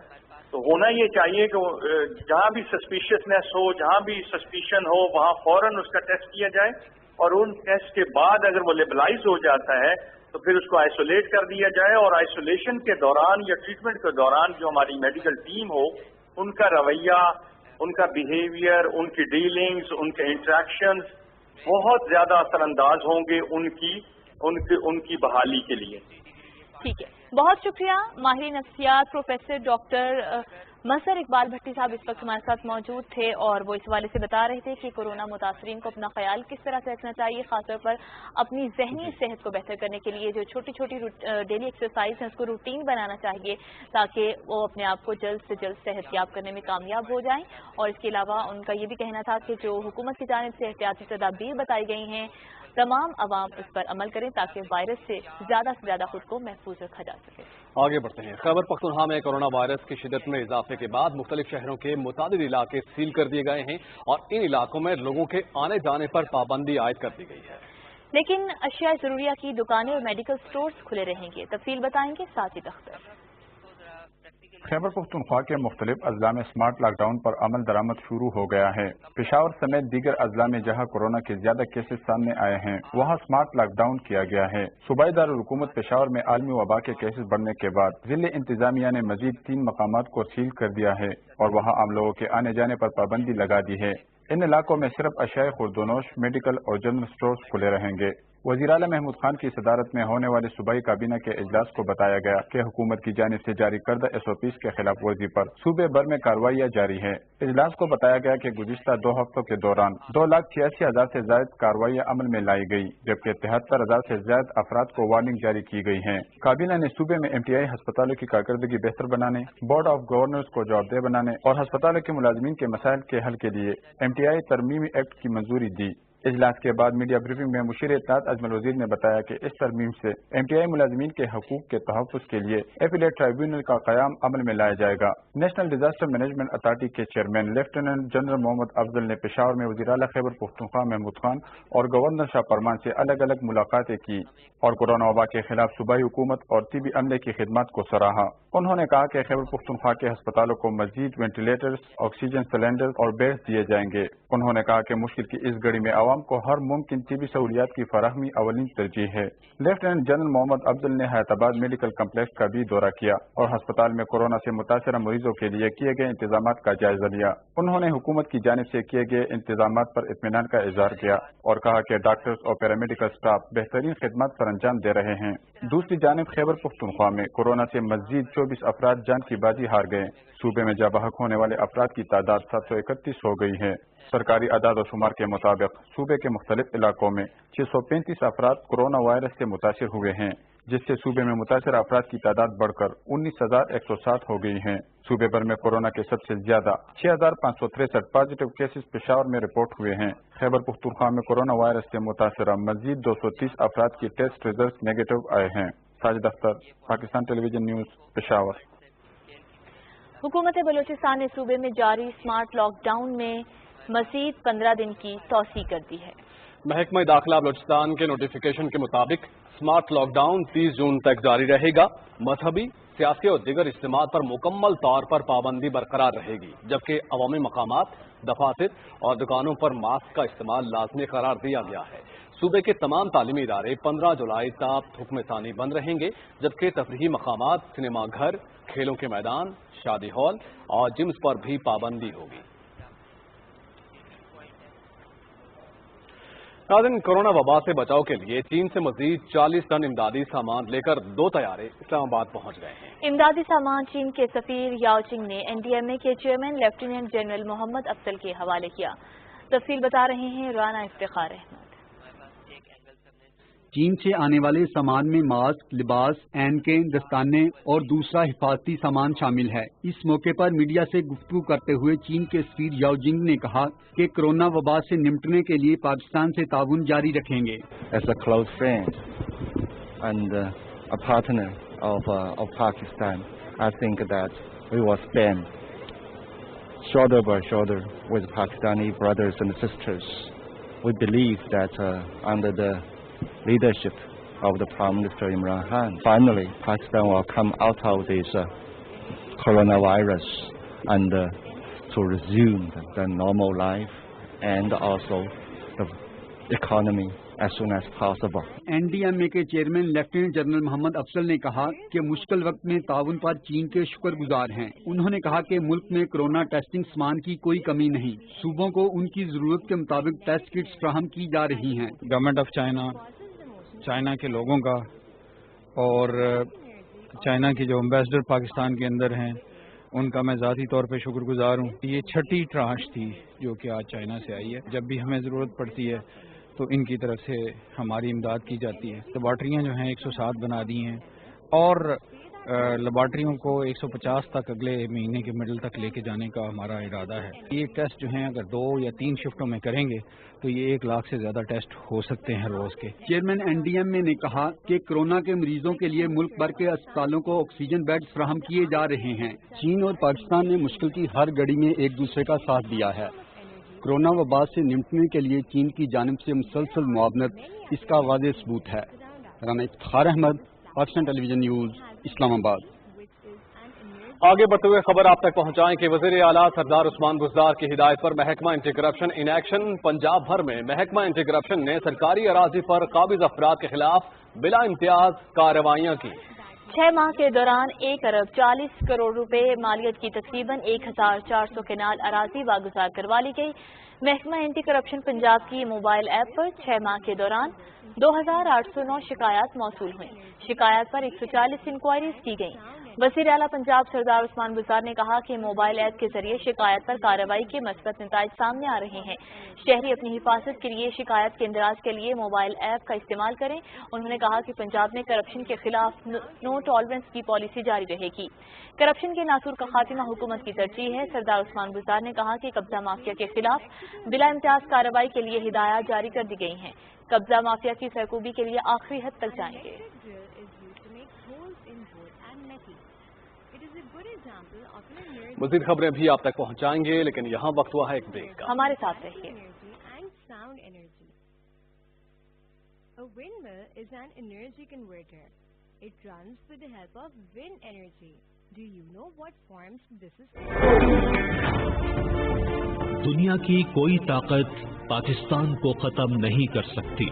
تو ہونا یہ چاہیے کہ جہاں بھی سسپیشیسنیس ہو، جہاں بھی سسپیشن ہو، وہاں فوراً اس کا ٹیسٹ کیا جائے، اور ان ٹیسٹ کے بعد اگر وہ لیبلائز ہو جاتا ہے تو پھر اس کو آئسولیٹ کر دیا جائے. اور آئسولیشن کے دوران یا ٹریٹمنٹ کے دوران جو ہماری میڈیکل ٹیم ہو، ان کا رویہ، ان کا بیہیویئر، ان کی ڈیلنگز، ان کے انٹریکشنز بہت زیادہ اثر انداز ہوں گے ان کی بحالی کے لیے. ٹھیک ہے، بہت شکریہ. ماہر نفسیات پروفیسر ڈاکٹر مظہر اقبال بھٹی صاحب اس وقت ہمارے ساتھ موجود تھے، اور وہ اس حوالے سے بتا رہے تھے کہ کورونا متاثرین کو اپنا خیال کس طرح سے رکھنا چاہیے، خاص طور پر اپنی ذہنی صحت کو بہتر کرنے کے لیے جو چھوٹی چھوٹی ڈیلی ایکسرسائز ہیں اس کو روٹین بنانا چاہیے تاکہ وہ اپنے آپ کو جلد سے جلد صحت یاب کرنے میں کامیاب ہو جائیں. اور اس کے علاوہ ان کا یہ بھی کہنا تھا کہ جو حکومت کی جانب سے احتیاطی تدابیر بتائی گئی ہیں تمام عوام اس پر عمل کریں تاکہ وائرس سے زیادہ خود کو محفوظ رکھا جا سکے. آگے بڑھتے ہیں. خیبر پختونخوا میں کورونا وائرس کی شدت میں اضافے کے بعد مختلف شہروں کے متعدد علاقے سیل کر دیے گئے ہیں اور ان علاقوں میں لوگوں کے آنے جانے پر پابندی عائد کر دی گئی ہے. लेकिन अशिया ज़रूरिया की दुकानें और मेडिकल स्टोर्स खुले रहेंगे। तफसील बताएंगे साजिद अख्तर। खैबर पख्तूनख्वा के मुख्तलिफ अजला में स्मार्ट लॉक डाउन पर अमल दरामद शुरू हो गया है। पेशावर समेत दीगर अजला में जहां कोरोना के ज्यादा केसेस सामने आए हैं वहां स्मार्ट लॉक डाउन किया गया है। सूबाई दारुल हुकूमत पेशावर में आलमी वबा के केसेस बढ़ने के बाद जिले इंतजामिया ने मजीद 3 मकामात को सील कर दिया है और वहां आम लोगों के आने जाने पर पाबंदी लगा दी है। इन इलाकों में सिर्फ अशियाए खुर्दोनोश, मेडिकल और जनरल स्टोर्स खुले रहेंगे। वज़ीर आला महमूद खान की सदारत में होने वाले सूबाई काबीना के इजलास को बताया गया कि हुकूमत की जानिब से जारी करदा SOPs के खिलाफ वर्जी पर सूबे भर में कार्रवाइयाँ जारी है। इजलास को बताया गया कि गुज़िश्ता 2 हफ्तों के दौरान 2,86,000 से ज्यादा कार्रवाइयाँ अमल में लाई गई, जबकि 73,000 से ज्यादा अफराद को वार्निंग जारी की गई है। काबीना ने सूबे में MTI अस्पतालों की कारकर्दगी बेहतर बनाने, बोर्ड ऑफ गवर्नर्स को जवाबदेह बनाने और अस्पतालों के मुलाजमीन के मसाइल के हल के लिए MTI तरमीमी एक्ट की मंजूरी दी। इजलास के बाद मीडिया ब्रीफिंग में मुशीर इत्तलात अजमल वजीर ने बताया कि इस तरमीम से MTI मुलाजमीन के हकूक के तहफ़्फ़ुज़ के लिए एपीलेट ट्राइब्यूनल का क़याम अमल में लाया जाएगा। नेशनल डिजास्टर मैनेजमेंट अथॉरिटी के chairman lieutenant general Mohammad Afzal ने पेशावर में वज़ीर आला खैबर पख्तूनख्वा महमूद खान और गवर्नर शाह फरमान से अलग अलग मुलाकातें की और कोरोना वबा के खिलाफ सूबाई हुकूमत और तिबी अमले की खिदमत को सराहा। उन्होंने कहा कि खैबर पख्तूनख्वा के अस्पतालों को मजीद वेंटिलेटर्स, ऑक्सीजन सिलेंडर और बेड्स दिए जाएंगे। उन्होंने कहा कि मुश्किल की इस घड़ी में आवाम को हर मुमकिन तिबी सहूलियात की फराहमी अवलीन तरजीह है। लेफ्टिनेंट जनरल मोहम्मद अफजल ने हैदराबाद मेडिकल कम्प्लेक्स का भी दौरा किया और अस्पताल में कोरोना से मुतासरा मरीजों के लिए किए गए इंतजाम का जायजा लिया। उन्होंने हुकूमत की जानिब से किए गए इंतजाम पर इत्मीनान का इजहार किया और कहा कि डॉक्टर्स और पैरामेडिकल स्टाफ बेहतरीन खिदमत पर अंजाम दे रहे हैं। दूसरी जानिब खैबर पख्तूनख्वा में कोरोना से मजीद 24 अफराद जान की बाजी हार गए। सूबे में जाबहक होने वाले अफराद की तादाद 731 हो गई है। सरकारी आदाद और शुमार के मुताबिक सूबे के मुख्तलिफ इलाकों में 635 अफराद कोरोना वायरस से मुतासिर हुए हैं, जिससे सूबे में मुतासिर अफराद की तादाद बढ़कर 19,160 हो गई है। सूबे भर में कोरोना के सबसे ज्यादा 6,563 पॉजिटिव केसेस पेशावर में रिपोर्ट हुए हैं। खैबर पख्तूनख्वा में कोरोना वायरस से मुतासरा मजीद 230 अफराद की टेस्ट रिजल्ट नेगेटिव आए हैं। Sajid Akhtar, Pakistan television news, Peshawar. हुकूमत बलूचिस्तान ने सूबे में जारी स्मार्ट लॉकडाउन में मजीद 15 दिन की तौसीह कर दी है। महकमा दाखिला बलूचिस्तान के नोटिफिकेशन के मुताबिक स्मार्ट लॉकडाउन 30 जून तक जारी रहेगा। मजहबी, सियासी और दीगर इज्तिमात पर मुकम्मल तौर पर पाबंदी बरकरार रहेगी, जबकि अवामी मकामात, दफातर और दुकानों पर मास्क का इस्तेमाल लाजमी करार दिया गया है। सूबे के तमाम तालीमी इदारे 15 जुलाई तक हुक्म सानी बंद रहेंगे, जबकि तफरीही मकामात, सिनेमा घर, खेलों के मैदान, शादी हॉल और जिम्स पर भी पाबंदी होगी। नाज़रीन, कोरोना वबा से बचाव के लिए चीन से मजीद 40 टन इमदादी सामान लेकर 2 तैयारे इस्लामाबाद पहुंच गए हैं। इमदादी सामान चीन के सफीर याओचिंग ने NDMA के chairman lieutenant general Mohammad Afzal के हवाले किया। तफसील बता रहे हैं राना इफ्तिखार अहमद। चीन से आने वाले सामान में मास्क, लिबास, ऐनकें, दस्ताने और दूसरा हिफाजती सामान शामिल है। इस मौके पर मीडिया से गुफ्तगू करते हुए चीन के सफीर याओजिंग ने कहा कि कोरोना वबा से निपटने के लिए पाकिस्तान से ताउन जारी रखेंगे। As a close friend and a partner of Pakistan, I think that we will stand shoulder by shoulder with Pakistani brothers and sisters. We believe that under the leadership of the Prime Minister Imran Khan, finally Pakistan will come out of this coronavirus and to resume the normal life and also the economy as soon as possible. NDMA के chairman lieutenant general Mohammad Afzal ने कहा कि मुश्किल वक्त में ताउन पर चीन के शुक्रगुजार हैं। उन्होंने कहा कि मुल्क में कोरोना टेस्टिंग सामान की कोई कमी नहीं, सूबों को उनकी जरूरत के मुताबिक टेस्ट किट्स फराहम की जा रही हैं। गवर्नमेंट ऑफ चाइना के लोगों का और चाइना के जो एम्बेसडर पाकिस्तान के अंदर हैं उनका मैं ज़ाती तौर पे शुक्रगुजार हूँ। ये छठी ट्रांश थी जो कि आज चाइना से आई है। जब भी हमें ज़रूरत पड़ती है तो इनकी तरफ से हमारी इमदाद की जाती है। लेबॉर्ट्रियाँ जो हैं 107 बना दी हैं और लेबॉर्ट्रियों को 150 तक अगले महीने के मिडल तक लेके जाने का हमारा इरादा है। ये टेस्ट जो हैं अगर 2 या 3 शिफ्टों में करेंगे तो ये 1 लाख से ज़्यादा टेस्ट हो सकते हैं रोज़ के। चेयरमैन NDMA ने कहा कि कोरोना के मरीजों के लिए मुल्क भर के अस्पतालों को ऑक्सीजन बेड फराहम किए जा रहे हैं। चीन और पाकिस्तान ने मुश्किल की हर घड़ी में एक दूसरे का साथ दिया है। कोरोना वबा से निपटने के लिए चीन की जानिब से मुसलसल मुआवनत इसका वाज़ेह सबूत है। Rana Iftikhar Ahmad, Pakistan television news, Islamabad. आगे बढ़ते हुए खबर आप तक पहुंचाएं कि वज़ीर आला सरदार उस्मान बुज़दार की हिदायत पर महकमा anti corruption in action. Punjab भर में महकमा एंटी करप्शन ने सरकारी अराजी पर काबिज अफराद के खिलाफ बिला इम्तियाज कार्रवाइयां की। 6 माह के दौरान 1 अरब 40 करोड़ रुपए मालियत की तकरीबन 1400 केनाल अराजी वागुजार करवा ली गई। महकमा एंटी करप्शन पंजाब की मोबाइल ऐप पर 6 माह के दौरान 2809 शिकायत मौसूल हुई। शिकायत पर 140 इंक्वायरीज की गई। वज़ीर आला पंजाब सरदार उस्मान बुज़दार ने कहा कि मोबाइल ऐप के जरिए शिकायत पर कार्रवाई के मस्बत नताइज सामने आ रहे हैं। शहरी अपनी हिफाजत के लिए शिकायत के इंदराज के लिए मोबाइल ऐप का इस्तेमाल करें। उन्होंने कहा कि पंजाब में करप्शन के खिलाफ नो टॉलरेंस की पॉलिसी जारी रहेगी। करप्शन के नासूर का खात्मा हुकूमत की तरजीह है। सरदार उस्मान बुज़दार ने कहा कि कब्जा माफिया के खिलाफ बिला इम्तियाज कार्रवाई के लिए हिदायत जारी कर दी गई हैं। कब्जा माफिया की सरकूबी के लिए आखिरी हद तक जाएंगे। मज़ीद खबरें भी आप तक पहुंचाएंगे, लेकिन यहाँ वक्त हुआ है एक ब्रेक का। हमारे साथ रहिए। A windmill is an energy converter. It runs with the help of wind energy. Do you know what forms this is? दुनिया की कोई ताकत पाकिस्तान को खत्म नहीं कर सकती।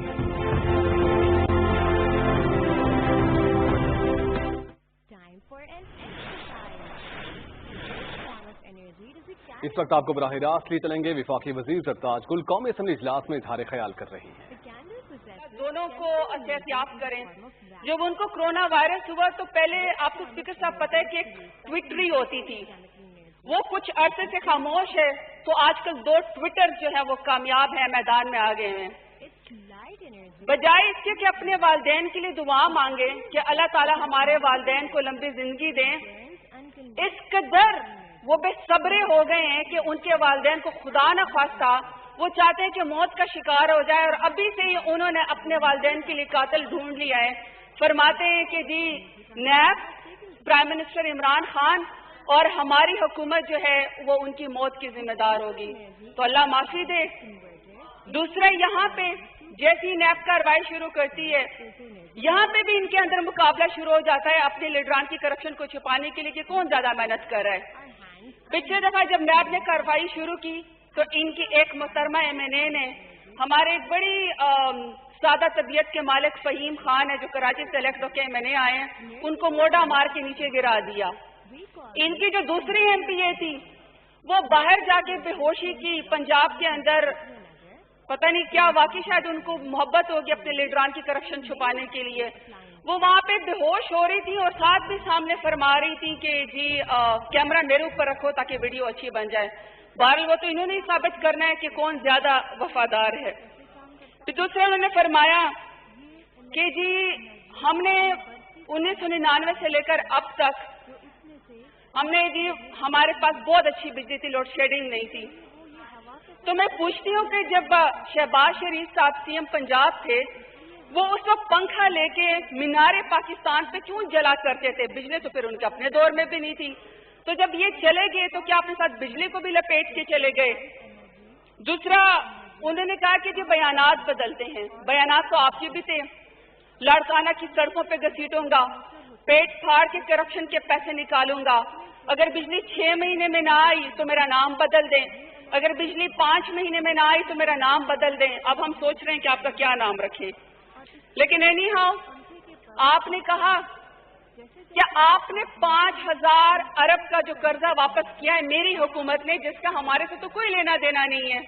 इस वक्त आपको बराह रास्त लिए चलेंगे। विफाकी वजीर सरताज गुल कौमी असम्बली इजलास में इजहार ख्याल कर रही हैं। दोनों को एहतियात करें। जब उनको कोरोना वायरस हुआ तो पहले आपको स्पीकर साहब पता है कि एक ट्विटरी होती थी, वो कुछ अरसे से खामोश है, तो आजकल 2 ट्विटर जो है वो कामयाब हैं, मैदान में आ गए हैं। बजाय इसके कि अपने वालदैन के लिए दुआ मांगे कि अल्लाह ताला हमारे वालदैन को लंबी जिंदगी दें, इस कदर वो बेसब्रे हो गए हैं कि उनके वालदैन को खुदा न खास्ता वो चाहते हैं कि मौत का शिकार हो जाए, और अभी से ही उन्होंने अपने वालदैन के लिए कातिल ढूंढ लिया है। फरमाते हैं कि जी नैब, प्राइम मिनिस्टर इमरान खान और हमारी हुकूमत जो है वो उनकी मौत की जिम्मेदार होगी, तो अल्लाह माफी दे। दूसरा, यहाँ पे जैसी नैब कार्रवाई शुरू करती है, यहाँ पे भी इनके अंदर मुकाबला शुरू हो जाता है अपने लीडरान की करप्शन को छुपाने के लिए कि कौन ज्यादा मेहनत कर रहा है। पिछले दफा जब नैब ने कार्रवाई शुरू की तो इनकी एक मोहतरमा MNA ने हमारे एक बड़ी सादा तबीयत के मालिक फहीम खान है जो कराची से इलेक्ट होकर MNA आए हैं, उनको मोड़ा मार के नीचे गिरा दिया। इनकी जो दूसरी MPA थी वो बाहर जाके बेहोशी की, पंजाब के अंदर पता नहीं क्या वाकई शायद उनको मोहब्बत होगी अपने लीडरान की करप्शन छुपाने के लिए, वो वहाँ पे बेहोश हो रही थी और साथ भी सामने फरमा रही थी कि जी कैमरा मेरे ऊपर रखो ताकि वीडियो अच्छी बन जाए। बहरहाल वो तो इन्होंने ही साबित करना है कि कौन ज्यादा वफादार है। तो दूसरा उन्होंने फरमाया कि जी हमने 1999 से लेकर अब तक हमने जी हमारे पास बहुत अच्छी बिजली थी, लोड शेडिंग नहीं थी। तो मैं पूछती हूँ कि जब शहबाज शरीफ साहब CM पंजाब थे, वो उस वक्त पंखा लेके मीनारे पाकिस्तान पे क्यों जला करते थे? बिजली तो फिर उनके अपने दौर में भी नहीं थी, तो जब ये चले गए तो क्या अपने साथ बिजली को भी लपेट के चले गए? दूसरा, उन्होंने कहा कि जो बयानात बदलते हैं, बयानात तो आपके भी थे, लाड़काना की सड़कों पे घसीटूंगा, पेट फाड़ के करप्शन के पैसे निकालूंगा, अगर बिजली 6 महीने में ना आई तो मेरा नाम बदल दें, अगर बिजली 5 महीने में ना आई तो मेरा नाम बदल दें। अब हम सोच रहे हैं कि आपका क्या नाम रखें। लेकिन एनी हाउ, आपने कहा कि आपने 5000 अरब का जो कर्जा वापस किया है मेरी हुकूमत ने, जिसका हमारे से तो कोई लेना देना नहीं है,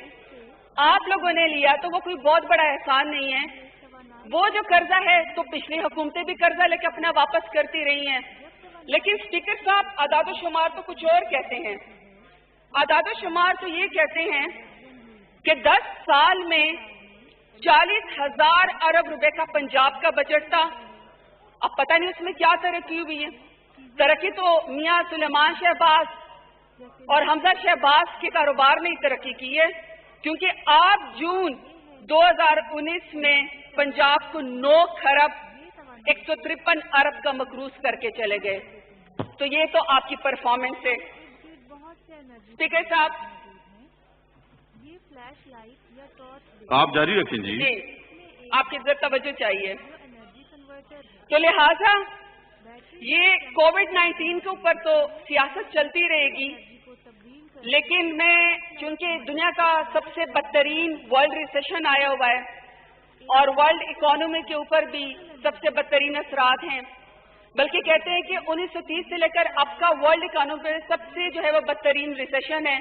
आप लोगों ने लिया, तो वो कोई बहुत बड़ा एहसान नहीं है। वो जो कर्जा है तो पिछली हुकूमतें भी कर्जा लेके अपना वापस करती रही हैं। लेकिन स्पीकर साहब आदाद शुमार तो कुछ और कहते हैं। आदाद शुमार तो ये कहते हैं कि 10 साल में 40,000 अरब रुपए का पंजाब का बजट था। अब पता नहीं उसमें क्या तरक्की हुई है। तरक्की तो मियां सुलेमान शहबाज और हमजा शहबाज के कारोबार ने ही तरक्की की है, क्योंकि आप जून 2019 में पंजाब को 9 खरब 153 अरब का मकरूज करके चले गए। तो ये तो आपकी परफॉर्मेंस है। स्पीकर साहब, آپ جاری رکھیں جی. آپ کی ضرور توجہ چاہیے. تو لہٰذا یہ کووڈ-19 کے اوپر تو سیاست چلتی رہے گی، لیکن میں چونکہ دنیا کا سب سے بدترین ورلڈ ریسیشن آیا ہوا ہے اور ورلڈ اکانومی کے اوپر بھی سب سے بدترین اثرات ہیں، بلکہ کہتے ہیں کہ 1930 سے لے کر اب کا ورلڈ اکانومی میں سب سے جو ہے وہ بدترین ریسیشن ہے،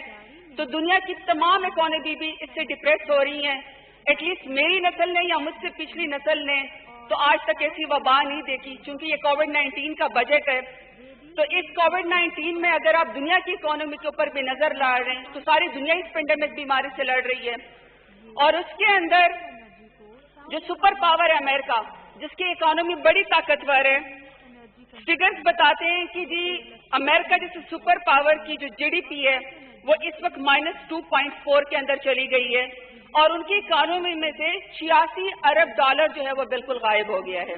تو دنیا کی تمام اکانومی بھی اس سے ڈپریس ہو رہی ہیں. ایٹ لیسٹ میری نسل نے یا مجھ سے پچھلی نسل نے تو آج تک ایسی وبا نہیں دیکھی، چونکہ یہ کووڈ-19 کا بجٹ ہے. تو اس کووڈ-19 میں اگر آپ دنیا کی اکانومی کے اوپر بھی نظر لا رہے ہیں تو ساری دنیا اس پینڈیمک بیماری سے لڑ رہی ہے، اور اس کے اندر جو سپر پاور ہے امریکہ، جس کی اکانومی بڑی طاقتور ہے، فگرز بتاتے ہیں کہ جی امریکہ جیسے سپر پاور کی جو جی ڈی پی ہے وہ اس وقت -2.4 کے اندر چلی گئی ہے، اور ان کی اکانومی میں سے 86 ارب ڈالر جو ہے وہ بالکل غائب ہو گیا ہے.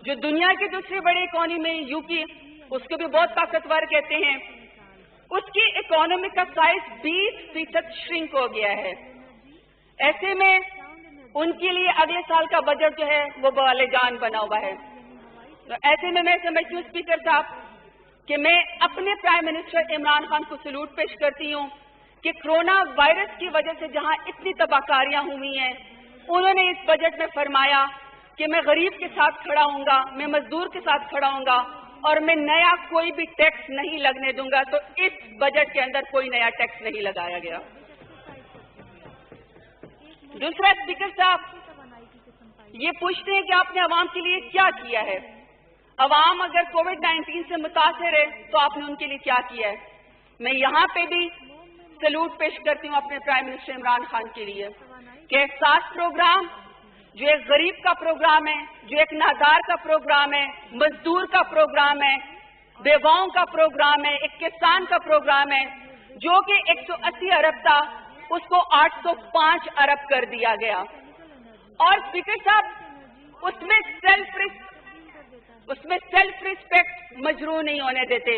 جو دنیا کی دوسری بڑی اکانومی UK، اس کو بھی بہت طاقتور کہتے ہیں، اس کی اکانومی کا سائز 20% شرنک ہو گیا ہے. ایسے میں ان کے لیے اگلے سال کا بجٹ جو ہے وہ بوالِ جان بنا ہوا ہے. تو ایسے میں سمجھتی ہوں اسپیکر صاحب کہ میں اپنے پرائم منسٹر عمران خان کو سلوٹ پیش کرتی ہوں کہ کرونا وائرس کی وجہ سے جہاں اتنی تباہکاریاں ہوئی ہیں، انہوں نے اس بجٹ میں فرمایا کہ میں غریب کے ساتھ کھڑا ہوں گا، میں مزدور کے ساتھ کھڑا ہوں گا، اور میں نیا کوئی بھی ٹیکس نہیں لگنے دوں گا. تو اس بجٹ کے اندر کوئی نیا ٹیکس نہیں لگایا گیا. دوسرا اسپیکر صاحب یہ پوچھتے ہیں کہ آپ نے عوام کے لیے کیا کیا ہے. عوام اگر کووڈ-19 سے متاثر ہے تو آپ نے ان کے لیے کیا کیا ہے. میں یہاں پہ بھی سلوٹ پیش کرتی ہوں اپنے پرائم منسٹر عمران خان کے لیے کہ احساس پروگرام جو ایک غریب کا پروگرام ہے، جو ایک نادار کا پروگرام ہے، مزدور کا پروگرام ہے، بیواؤں کا پروگرام ہے، ایک کسان کا پروگرام ہے، جو کہ 180 ارب تھا اس کو 805 ارب کر دیا گیا. اور اسپیکر صاحب اس میں سیلف ریسپیکٹ مجروح نہیں ہونے دیتے.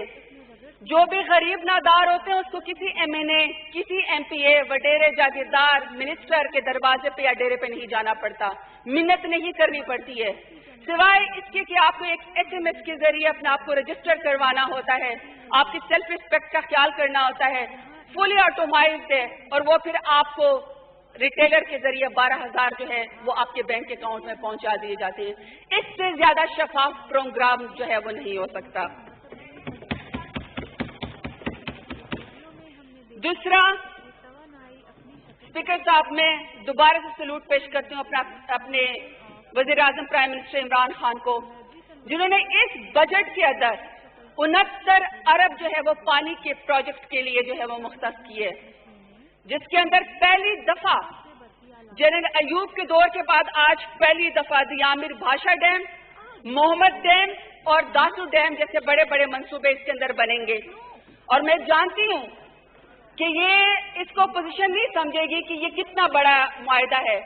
جو بھی غریب نادار ہوتے ہیں اس کو کسی MNA، کسی MPA، وڈیرے جاگیردار منسٹر کے دروازے پہ یا ڈیرے پہ نہیں جانا پڑتا، منت نہیں کرنی پڑتی ہے، سوائے اس کے کہ آپ کو ایک SMS کے ذریعے اپنے آپ کو رجسٹر کروانا ہوتا ہے، آپ کی سیلف ریسپیکٹ کا خیال کرنا ہوتا ہے. فلی آٹومائزڈ ہے، اور وہ پھر آپ کو ریٹیلر کے ذریعے 12,000 جو ہے وہ آپ کے بینک اکاؤنٹ میں پہنچا دیے جاتے ہیں. اس سے زیادہ شفاف پروگرام جو ہے وہ نہیں ہو سکتا. دوسرا اسپیکر صاحب میں دوبارہ سے سلوٹ پیش کرتی ہوں اپنے وزیر اعظم پرائم منسٹر عمران خان کو، جنہوں نے اس بجٹ کے اندر 69 ارب جو ہے وہ پانی کے پروجیکٹ کے لیے جو ہے وہ مختص کیے، جس کے اندر پہلی دفعہ جنرل ایوب کے دور کے بعد آج پہلی دفعہ دیامر بھاشا ڈیم، محمد ڈیم اور داسو ڈیم جیسے بڑے بڑے منصوبے اس کے اندر بنیں گے. اور میں جانتی ہوں کہ یہ اس کو پوزیشن نہیں سمجھے گی کہ یہ کتنا بڑا معاہدہ ہے،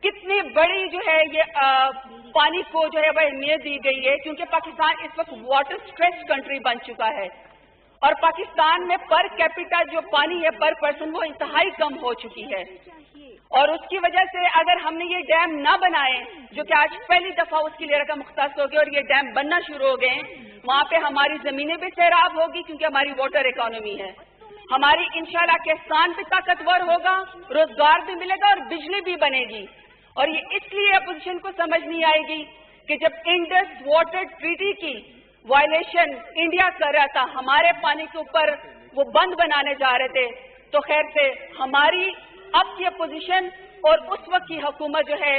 کتنی بڑی جو ہے یہ پانی کو جو ہے وہ اہمیت دی گئی ہے، کیونکہ پاکستان اس وقت واٹر سٹریچ کنٹری بن چکا ہے، اور پاکستان میں پر کیپیٹا جو پانی ہے پر پرسن وہ انتہائی کم ہو چکی ہے. اور اس کی وجہ سے اگر ہم نے یہ ڈیم نہ بنائے، جو کہ آج پہلی دفعہ اس کی لیے رقم مختص ہوگی اور یہ ڈیم بننا شروع ہو گئے، وہاں پہ ہماری زمینیں بھی سیراب ہوگی کیونکہ ہماری واٹر اکانومی ہے، ہماری انشاءاللہ کسان بھی طاقتور ہوگا، روزگار بھی ملے گا اور بجلی بھی بنے گی. اور یہ اس لیے اپوزیشن کو سمجھ نہیں آئے گی کہ جب انڈس واٹر ٹریٹی کی وائلیشن انڈیا کر رہا تھا، ہمارے پانی کے اوپر وہ بند بنانے جا رہے تھے، تو خیر سے ہماری اب کی اپوزیشن اور اس وقت کی حکومت جو ہے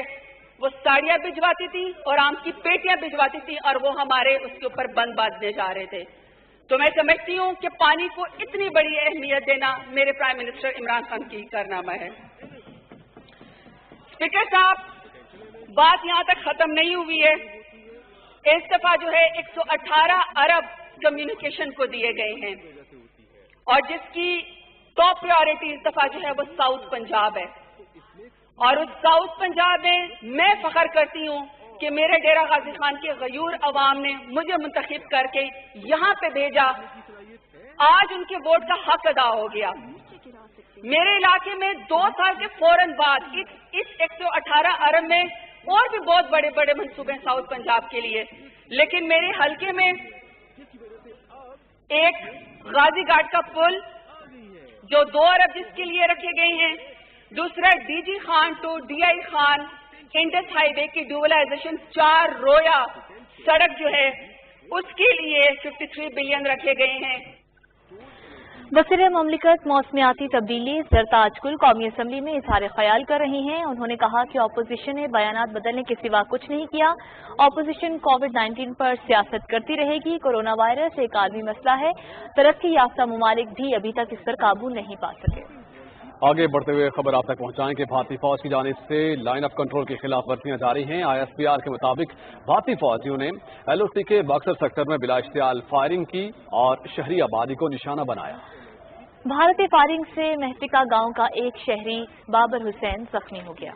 وہ ساڑیاں بھجواتی تھی اور آم کی پیٹیاں بھجواتی تھی، اور وہ ہمارے اس کے اوپر بند باندھنے جا رہے تھے. تو میں سمجھتی ہوں کہ پانی کو اتنی بڑی اہمیت دینا میرے پرائم منسٹر عمران خان کی کارنامہ ہے. اسپیکر صاحب، بات یہاں تک ختم نہیں ہوئی ہے. اس دفعہ جو ہے 118 ارب کمیونیکیشن کو دیے گئے ہیں، اور جس کی ٹاپ پریورٹی اس دفعہ جو ہے وہ ساؤتھ پنجاب ہے. اور اس ساؤتھ پنجاب میں فخر کرتی ہوں کہ میرے ڈیرہ غازی خان کے غیور عوام نے مجھے منتخب کر کے یہاں پہ بھیجا. آج ان کے ووٹ کا حق ادا ہو گیا. मेरे इलाके में 2 साल के फौरन बाद इस 118 अरब में और भी बहुत बड़े बड़े मंसूबे हैं साउथ पंजाब के लिए, लेकिन मेरे हलके में एक गाजी घाट का पुल जो 2 अरब जिसके लिए रखे गए हैं, दूसरा DG Khan to DI Khan Indus highway की ड्यूबलाइजेशन 4 रोया सड़क जो है उसके लिए 53 बिलियन रखे गए हैं। वज़ीर मुमलिकत मौसमियाती तब्दीली सरताज गुल कौमी असम्बली में इज़हार ख्याल कर रही हैं। उन्होंने कहा कि अपोजिशन ने बयानात बदलने के सिवा कुछ नहीं किया। अपोजिशन कोविड-19 पर सियासत करती रहेगी। कोरोना वायरस एक आलमी मसला है, तरक्की याफ्ता ममालिक भी अभी तक इस पर काबू नहीं पा सके। आगे बढ़ते हुए खबर आप तक पहुंचाएं कि भारतीय फौज की जानिब से लाइन ऑफ कंट्रोल की खिलाफ वर्जियां जारी हैं। ISPR के मुताबिक भारतीय फौजियों ने LOC के बक्सर सेक्टर में बिला इश्तियाल फायरिंग की और शहरी आबादी को निशाना बनाया। भारतीय फायरिंग से महतिका गांव का एक शहरी बाबर हुसैन जख्मी हो गया।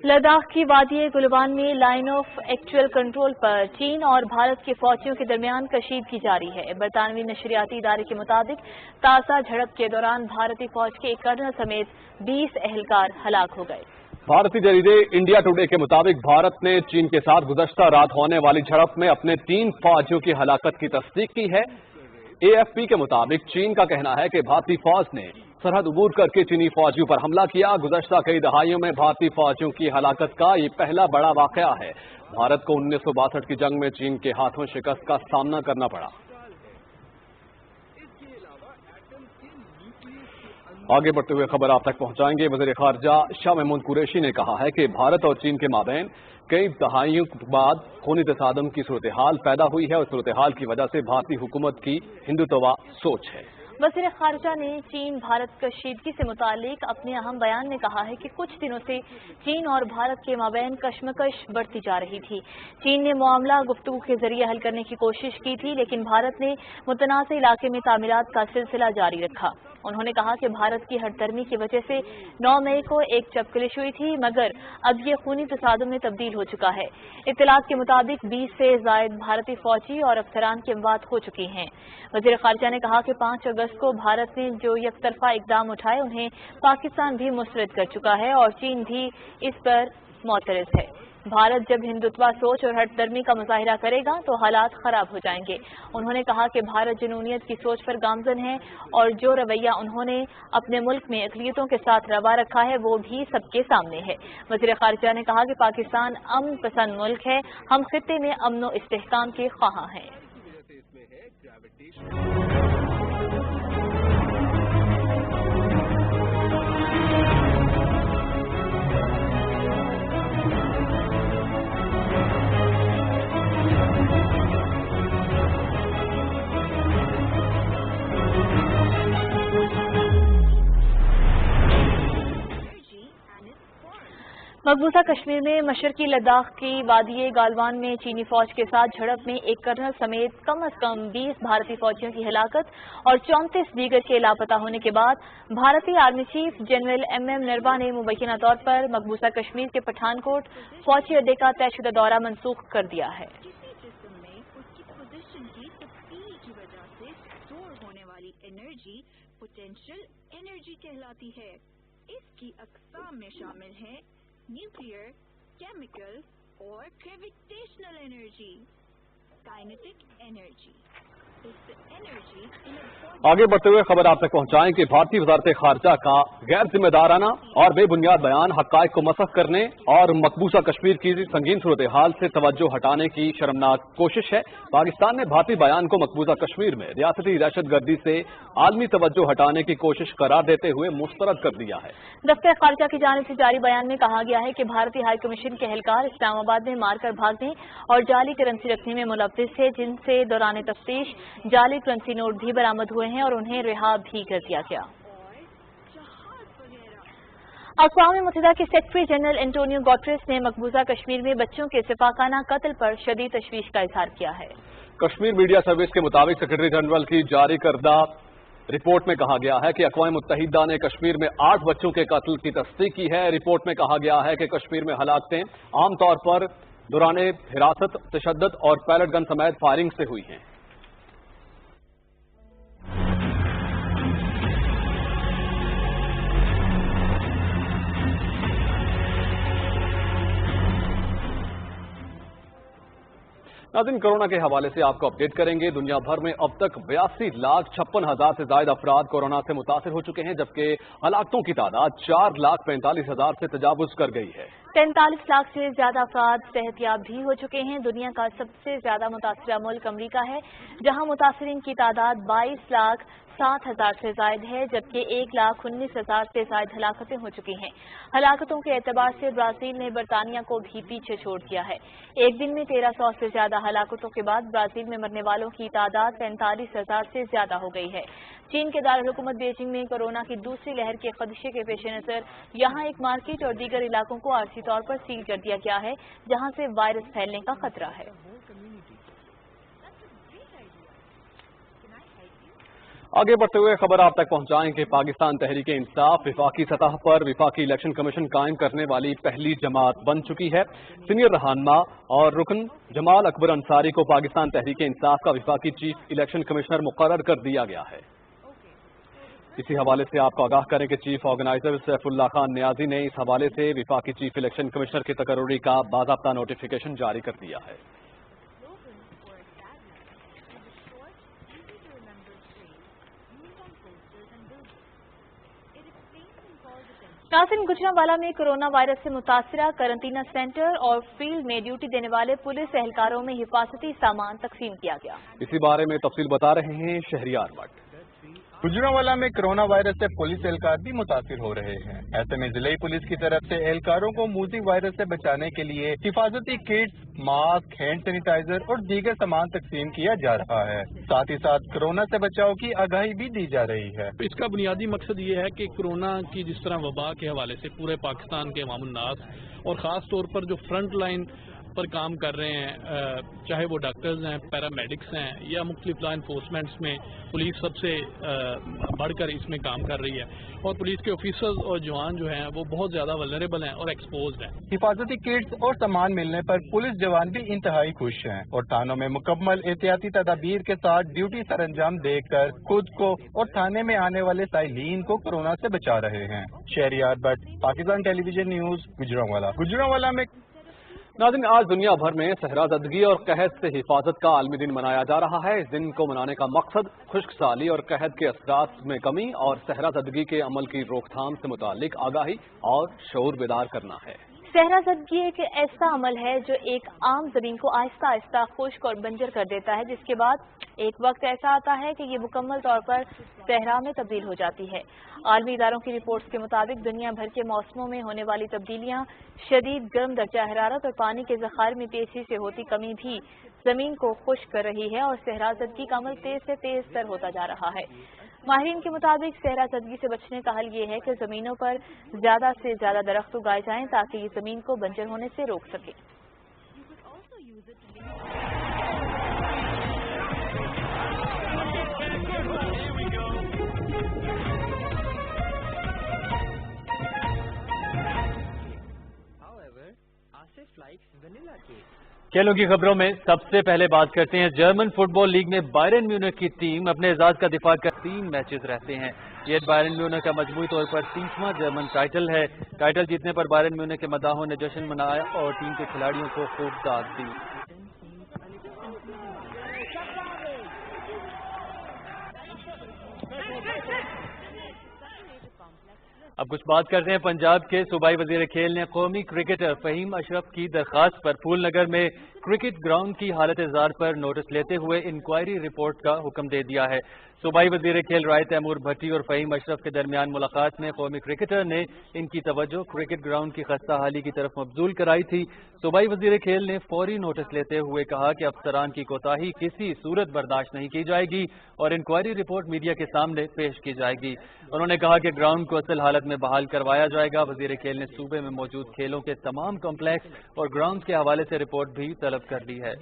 लद्दाख की वादी गुलवान में लाइन ऑफ एक्चुअल कंट्रोल पर चीन और भारत के फौजियों के दरमियान कशीदगी जारी है। बरतानवी नशरियाती इदारे के मुताबिक ताज़ा झड़प के दौरान भारतीय फौज के एक कर्नल समेत 20 एहलकार हलाक हो गए। भारतीय जरीदे इंडिया टुडे के मुताबिक भारत ने चीन के साथ गुज़श्ता रात होने वाली झड़प में अपने 3 फौजियों की हलाकत की तस्दीक की है। AFP के मुताबिक चीन का कहना है कि भारतीय फौज ने सरहद अबूर करके चीनी फौजियों पर हमला किया। गुज़श्ता कई दहाइयों में भारतीय फौजियों की हलाकत का ये पहला बड़ा वाक़या है। भारत को 1962 की जंग में चीन के हाथों शिकस्त का सामना करना पड़ा। आगे बढ़ते हुए खबर आप तक पहुंचाएंगे। वज़ीर ख़ारजा शाह महमूद कुरैशी ने कहा है कि भारत और चीन के माबैन कई दहाइयों बाद खूनी तसादम की सूरत हाल पैदा हुई है और सूरत हाल की वजह से भारतीय हुकूमत की हिंदुत्वा सोच है। वज़ीर ख़ारजा ने चीन भारत कशीदगी से मुतालिक अपने अहम बयान में कहा है कि कुछ दिनों से चीन और भारत के माबैन कशमकश बढ़ती जा रही थी। चीन ने मामला गुफ्तगू के जरिए हल करने की कोशिश की थी, लेकिन भारत ने मुतनाज़ इलाके में तामीरात का सिलसिला जारी रखा। उन्होंने कहा कि भारत की हड़तरमी की वजह से 9 मई को एक चपकलिश हुई थी, मगर अब ये खूनी तसादुम में तब्दील हो चुका है। इत्तलात के मुताबिक 20 से ज़ायद भारतीय फौजी और अफसरान की अमवात हो चुकी हैं। वज़ीर ख़ारजा ने कहा कि 5 अगस्त को भारत ने जो यकतरफा इक़दाम उठाए उन्हें पाकिस्तान भी मुस्तरद कर चुका है और चीन भी इस पर मोतरज़ है। भारत जब हिंदुत्वा सोच और हठधर्मी का मुजाहिरा करेगा तो हालात खराब हो जाएंगे। उन्होंने कहा कि भारत जुनूनियत की सोच पर गामजन है और जो रवैया उन्होंने अपने मुल्क में अक़लियतों के साथ रवा रखा है वो भी सबके सामने है। वज़ीर ख़ारजा ने कहा कि पाकिस्तान अमन पसंद मुल्क है, हम खित्ते में अमन व इस्तेहकाम के ख्वाहां हैं। मकबूजा कश्मीर में मशरकी लद्दाख की वादी गालवान में चीनी फौज के साथ झड़प में एक कर्नल समेत कम अज कम 20 भारतीय फौजियों की हलाकत और 34 दीगर के लापता होने के बाद भारतीय आर्मी चीफ जनरल MM नरवा ने मुबैना तौर पर मकबूजा कश्मीर के पठानकोट फौजी अड्डे का तयशुदा दौरा मनसूख कर दिया है। पोटेंशियल एनर्जी कहलाती है। इसकी अक़साम में शामिल है न्यूक्लियर, केमिकल और ग्रेविटेशनल एनर्जी, काइनेटिक एनर्जी। आगे बढ़ते हुए खबर आप तक पहुंचाएं कि भारतीय वज़ारत ख़ारजा का गैर जिम्मेदाराना और बेबुनियाद बयान हक़ाइक़ को मसख़ करने और मकबूजा कश्मीर की संगीन सूरत हाल से तवज्जो हटाने की शर्मनाक कोशिश है। पाकिस्तान ने भारतीय बयान को मकबूजा कश्मीर में रियासती दहशतगर्दी से आलमी तवज्जो हटाने की कोशिश करार देते हुए मुस्तरद कर दिया है। दफ्तर ख़ारजा की जानिब से जारी बयान में कहा गया है कि भारतीय हाई कमीशन के एहलकार इस्लामाबाद में मारकर भागने और जाली करेंसी रखने में मुलव्विस थे, जिनसे दौरान तफ्तीश जाली करेंसी नोट भी बरामद हुए हैं और उन्हें रिहा भी कर दिया गया। अक़वाम मुत्तहिदा के सेक्रेटरी जनरल एंटोनियो गुटेरेस ने मकबूजा कश्मीर में बच्चों के सिफाकाना कत्ल पर शदीद तशवीश का इज़हार किया है। कश्मीर मीडिया सर्विस के मुताबिक सेक्रेटरी जनरल की जारी करदा रिपोर्ट में कहा गया है कि अक़वाम मुत्तहिदा ने कश्मीर में 8 बच्चों के कत्ल की तस्दीक की है। रिपोर्ट में कहा गया है कि कश्मीर में हलाकतें आमतौर पर दौरान हिरासत, तशद्दुद और पैलेट गन समेत फायरिंग से हुई हैं। नाज़रीन, कोरोना के हवाले से आपको अपडेट करेंगे। दुनिया भर में अब तक 82,56,000 से ज्यादा अफराद कोरोना से मुतासिर हो चुके हैं, जबकि हलाकतों की तादाद 4,45,000 से तजावुज कर गई है। 43 लाख से ज्यादा अफराद सेहतियाब भी हो चुके हैं। दुनिया का सबसे ज्यादा मुतासरा मुल्क अमरीका है, जहां मुतासरीन की तादाद 22,07,000 से जायद है, जबकि 1,19,000 से जायद हलाकतें हो चुकी हैं। हलाकतों के एतबार से ब्राजील ने बरतानिया को भी पीछे छोड़ दिया है। एक दिन में 1,300 से ज्यादा हलाकतों के बाद ब्राजील में मरने वालों की तादाद 45,000 से ज्यादा हो गई है। चीन के दारुल-हुकूमत बीजिंग में कोरोना की दूसरी लहर के खदशे के पेश नजर यहां एक मार्केट और दीगर इलाकों को आर्जी तौर पर सील कर दिया गया है, जहां से वायरस फैलने का खतरा है। आगे बढ़ते हुए खबर आप तक पहुंचाएंगे। पाकिस्तान तहरीक इंसाफ विफाकी सतह पर विफाकी इलेक्शन कमीशन कायम करने वाली पहली जमात बन चुकी है। सीनियर रहनुमा और रुकन जमाल अकबर अंसारी को पाकिस्तान तहरीक इंसाफ का विफाकी चीफ इलेक्शन कमिश्नर मुकर्रर कर दिया गया है। इसी हवाले से आपको आगाह करें कि चीफ ऑर्गेनाइजर सैफुल्लाह खान नियाजी ने इस हवाले से विफाकी चीफ इलेक्शन कमिश्नर की तकर्रुरी का बाज़ाब्ता नोटिफिकेशन जारी कर दिया है। नाज़रीन, गुजरांवाला में कोरोना वायरस से मुतासरा करंटीना सेंटर और फील्ड में ड्यूटी देने वाले पुलिस एहलकारों में हिफाजती सामान तकसीम किया गया। इसी बारे में तफसील बता रहे हैं शहरियार भट्ट। गुजरांवाला में कोरोना वायरस से पुलिस एहलकार भी मुतासिर हो रहे हैं। ऐसे में जिले पुलिस की तरफ से एहलकारों को मूजी वायरस से बचाने के लिए हिफाजती किट्स, मास्क, हैंड सैनिटाइजर और दीगर सामान तकसीम किया जा रहा है। साथ ही साथ कोरोना से बचाव की आगाही भी दी जा रही है। इसका बुनियादी मकसद ये है कि कोरोना की जिस तरह वबा के हवाले से पूरे पाकिस्तान के अवामुन्नास और खास तौर पर जो फ्रंट लाइन पर काम कर रहे हैं, चाहे वो डॉक्टर्स हैं, पैरामेडिक्स हैं या मुख्तलिफ लॉ इन्फोर्समेंट्स में पुलिस सबसे बढ़कर इसमें काम कर रही है और पुलिस के ऑफिसर्स और जवान जो हैं वो बहुत ज़्यादा वल्नरेबल हैं और एक्सपोज्ड हैं। हिफाजती किट्स और सामान मिलने पर पुलिस जवान भी इंतहाई खुश हैं और थानों में मुकम्मल एहतियाती तदाबीर के साथ ड्यूटी सर अंजाम देकर खुद को और थाने में आने वाले साइलीन को कोरोना से बचा रहे हैं। शहरियार भट्ट, पाकिस्तान टेलीविजन न्यूज, गुजरांवाला में। नाज़रीन, आज दुनिया भर में सहराजदगी और कहत से हिफाजत का आलमी दिन मनाया जा रहा है। इस दिन को मनाने का मकसद खुश्क साली और कहत के असरात में कमी और सहराजदगी के अमल की रोकथाम से मुतालिक आगाही और शऊर बेदार करना है। सहराजदगी एक ऐसा अमल है जो एक आम जमीन को आहिस्ता आहिस्ता खुश्क और बंजर कर देता है, जिसके बाद एक वक्त ऐसा आता है कि ये मुकम्मल तौर पर सहरा में तब्दील हो जाती है। आलमी इदारों की रिपोर्ट्स के मुताबिक दुनिया भर के मौसमों में होने वाली तब्दीलियां, शदीद गर्म दर्जा हरारत और पानी के ज़खायर में तेजी से होती कमी भी जमीन को खुश्क कर रही है और सहराजदगी का अमल तेज से तेज तर होता जा रहा है। माहिरीन के मुताबिक सहराजदगी से बचने का हल ये है कि जमीनों पर ज्यादा से ज्यादा दरख्त उगाए जाएं ताकि ये जमीन को बंजर होने से रोक सके। खेलों की खबरों में सबसे पहले बात करते हैं जर्मन फुटबॉल लीग में बायरन म्यूनिख की टीम अपने एजाज का दिफा कर 3 मैचेस रहते हैं। ये बायरन म्यूनिख का मजमूई तौर पर 30वां जर्मन टाइटल है। टाइटल जीतने पर बायरन म्यूनिख के मदाहों ने जश्न मनाया और टीम के खिलाड़ियों को खूब दाद दी। अब कुछ बात करते हैं पंजाब के सूबाई वजीर खेल ने कौमी क्रिकेटर फहीम अशरफ की दरखास्त पर फूलनगर में क्रिकेट ग्राउंड की हालत जार पर नोटिस लेते हुए इंक्वायरी रिपोर्ट का हुक्म दे दिया है। सूबाई वजीर खेल राय तैमूर भट्टी और फहीम अशरफ के दरमियान मुलाकात में कौमी क्रिकेटर ने इनकी तवज्जो क्रिकेट ग्राउंड की खस्ता हाली की तरफ मबजूल कराई थी। सूबाई वजीर खेल ने फौरी नोटिस लेते हुए कहा कि अफसरान की कोताही किसी सूरत बर्दाश्त नहीं की जाएगी और इंक्वायरी रिपोर्ट मीडिया के सामने पेश की जाएगी। उन्होंने कहा कि ग्राउंड को असल हालत में बहाल करवाया जाएगा। वजीर खेल ने सूबे में मौजूद खेलों के तमाम कॉम्प्लेक्स और ग्राउंड के हवाले से रिपोर्ट भी तलब कर ली है।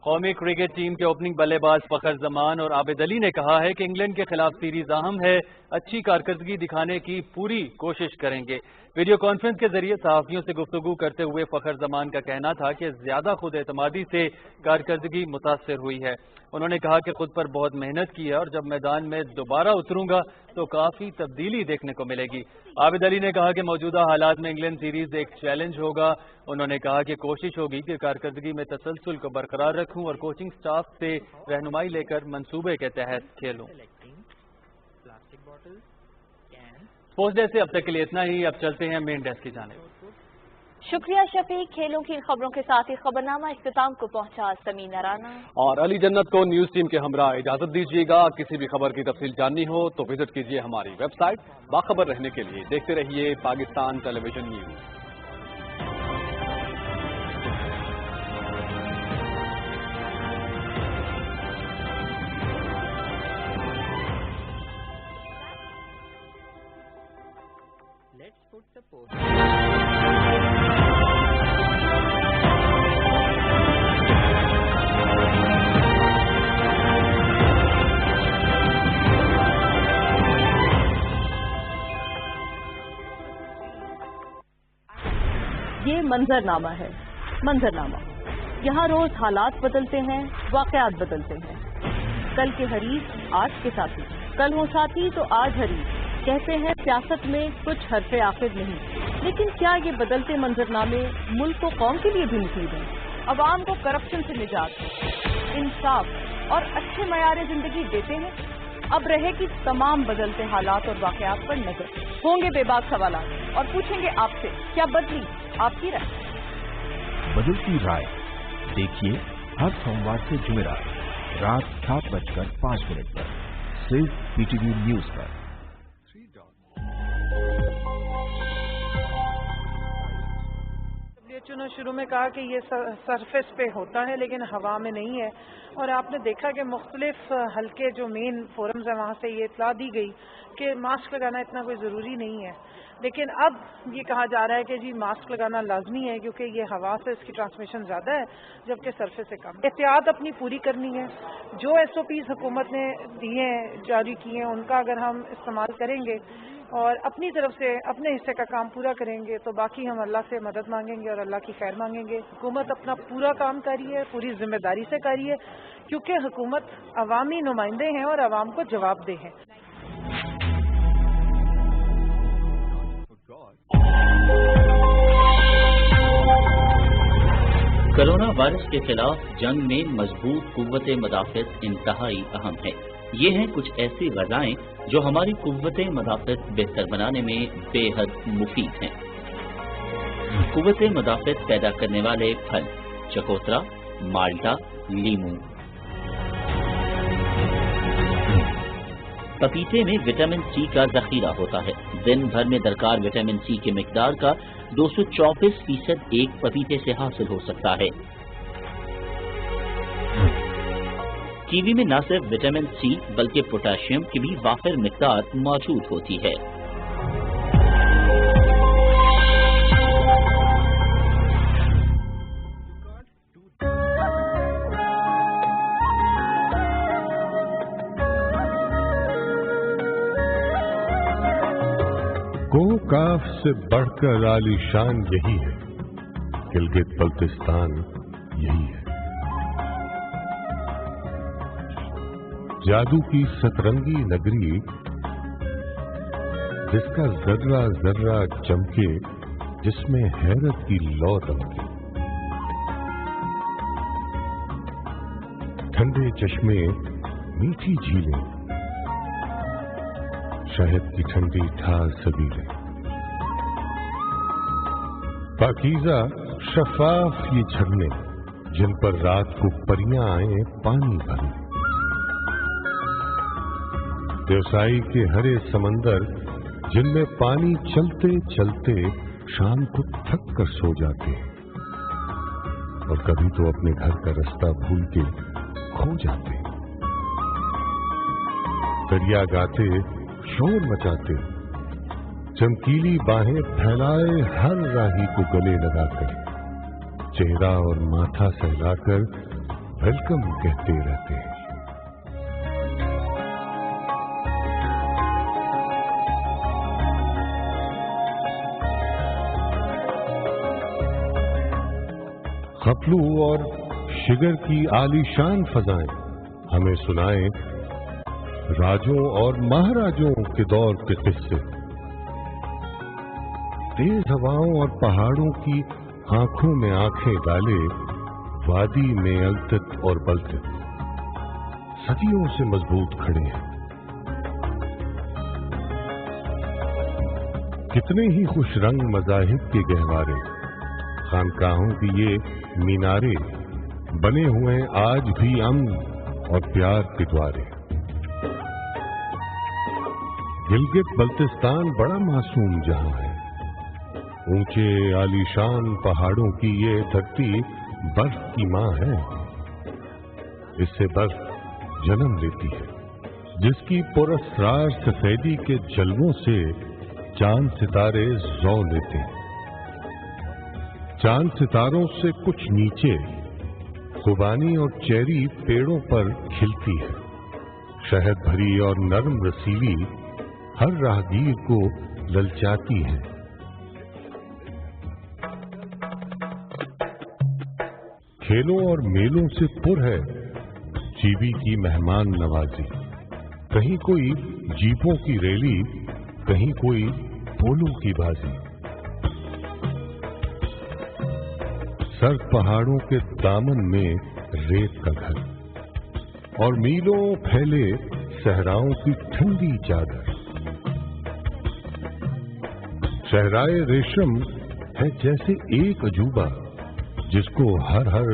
قومی کرکٹ ٹیم کے اوپننگ بلے باز فخر زمان اور عابد علی نے کہا ہے کہ انگلینڈ کے خلاف سیریز اہم ہے، اچھی کارکردگی دکھانے کی پوری کوشش کریں گے۔ ویڈیو کانفرنس کے ذریعے صحافیوں سے گفتگو کرتے ہوئے فخر زمان کا کہنا تھا کہ زیادہ خود اعتمادی سے کارکردگی متاثر ہوئی ہے۔ انہوں نے کہا کہ خود پر بہت محنت کی ہے اور جب میدان میں دوبارہ اتروں گا تو کافی تبدیلی دیکھنے کو ملے گی۔ عابد علی نے کہا کہ موجودہ حالات میں انگلینڈ سیریز ایک چیلنج ہوگا۔ انہوں نے کہا کہ کوشش ہوگی کہ کارکردگی میں تسلسل کو برقرار رکھوں اور کوچنگ سٹاف سے رہنمائی لے کر منصوبے کے تحت کھیلوں۔ اسپورٹس ڈے سے اب تک کے لیے اتنا ہی، اب چلتے ہیں مین ڈیسک کی جانب۔ شکریہ شفیق۔ کھیلوں کی خبروں کے ساتھ ہی خبرنامہ اختتام کو پہنچا سمین رانا اور علی جنت کو نیوز ٹیم کے ہمراہ اجازت دیجیے گا۔ کسی بھی خبر کی تفصیل جاننی ہو تو وزٹ کیجیے ہماری ویب سائٹ۔ باخبر رہنے کے لیے دیکھتے رہیے پاکستان ٹیلی ویژن نیوز۔ یہ منظرنامہ ہے، منظرنامہ۔ یہاں روز حالات بدلتے ہیں، واقعات بدلتے ہیں۔ کل کے حریف آج کے ساتھی، کل ہو ساتھی تو آج حریف۔ کہتے ہیں سیاست میں کچھ حرف آخر نہیں، لیکن کیا یہ بدلتے منظرنامے ملک و قوم کے لیے بھی مفید ہیں؟ عوام کو کرپشن سے نجات ہے، انصاف اور اچھے معیار زندگی دیتے ہیں؟ اب رہے کہ تمام بدلتے حالات اور واقعات پر نظر، ہوں گے بے باک سوالات اور پوچھیں گے آپ سے کیا بدلی آپ کی رائے؟ بدلتی رائے دیکھیے ہر سوموار سے جمعرات رات 7:05 پر صرف پی ٹی وی نیوز پر۔ نے شروع میں کہا کہ یہ سرفیس پہ ہوتا ہے لیکن ہوا میں نہیں ہے، اور آپ نے دیکھا کہ مختلف حلقے جو مین فورمز ہیں وہاں سے یہ اطلاع دی گئی کہ ماسک لگانا اتنا کوئی ضروری نہیں ہے، لیکن اب یہ کہا جا رہا ہے کہ جی ماسک لگانا لازمی ہے کیونکہ یہ ہوا سے اس کی ٹرانسمیشن زیادہ ہے جبکہ سرفیس سے کم۔ احتیاط اپنی پوری کرنی ہے، جو ایس او پیز حکومت نے دیے ہیں، جاری کیے ہیں، ان کا اگر ہم استعمال کریں گے اور اپنی طرف سے اپنے حصے کا کام پورا کریں گے تو باقی ہم اللہ سے مدد مانگیں گے اور اللہ کی خیر مانگیں گے۔ حکومت اپنا پورا کام کر رہی ہے، پوری ذمہ داری سے کر رہی ہے، کیونکہ حکومت عوامی نمائندے ہیں اور عوام کو جواب دہ ہیں۔ کرونا وائرس کے خلاف جنگ میں مضبوط قوت مدافعت انتہائی اہم ہے۔ یہ ہیں کچھ ایسی غذائیں جو ہماری قوت مدافعت بہتر بنانے میں بے حد مفید ہیں۔ قوت مدافعت پیدا کرنے والے پھل: چکوترا، مالٹا، لیموں۔ پپیتے میں وٹامن سی کا ذخیرہ ہوتا ہے۔ دن بھر میں درکار وٹامن سی کی مقدار کا 234% ایک پپیتے سے حاصل ہو سکتا ہے۔ کیوی میں نہ صرف وٹامن سی بلکہ پوٹاشیم کی بھی وافر مقدار موجود ہوتی ہے۔ کوکاف سے بڑھ کر عالی شان یہی ہے، گلگت بلتستان یہی ہے۔ جادو کی سترنگی نگری جس کا ذرہ ذرہ چمکے، جس میں حیرت کی لو دمکے۔ ٹھنڈے چشمے، میٹھی جھیلیں، شہد کی ٹھنڈی ٹھار سبیلیں، پاکیزہ شفاف یہ جھرنے جن پر رات کو پریاں آئیں پانی بھرنے۔ دیوسائی کے ہرے سمندر جن میں پانی چلتے چلتے شام کو تھک کر سو جاتے، اور کبھی تو اپنے گھر کا رستہ بھول کے کھو جاتے۔ دریا گاتے، شور مچاتے، چمکیلی باہیں پھیلائے ہر راہی کو گلے لگا کر चेहरा और माथा सहलाकर वेलकम कहते रहते हैं। खपलू और शिगर की आलीशान फजाएं हमें सुनाएं राजों और महाराजों के दौर के किस्से। तेज हवाओं और पहाड़ों की आंखों में आंखें डाले वादी में अलतित और बलतित सदियों से मजबूत खड़े हैं। कितने ही खुश रंग मजाहिब के गहवारे, खानकाहों की ये मीनारे बने हुए आज भी अमन और प्यार के द्वारे। गिलगित बल्तिस्तान बड़ा मासूम जहां है। ऊंचे आलीशान पहाड़ों की ये धरती बर्फ की मां है। इससे बर्फ जन्म लेती है, जिसकी पुरस्कार सफेदी के जलवों से चांद सितारे जौ लेते हैं। चांद सितारों से कुछ नीचे खुबानी और चेरी पेड़ों पर खिलती है। शहद भरी और नरम रसीली हर राहगीर को ललचाती है। खेलों और मेलों से पुर है जीबी की मेहमान नवाजी। कहीं कोई जीपों की रैली, कहीं कोई पोलों की बाजी। सर्द पहाड़ों के दामन में रेत का घर और मीलों फैले सहराओं की ठंडी चादर। शहराए रेशम है जैसे एक अजूबा, जिसको हर हर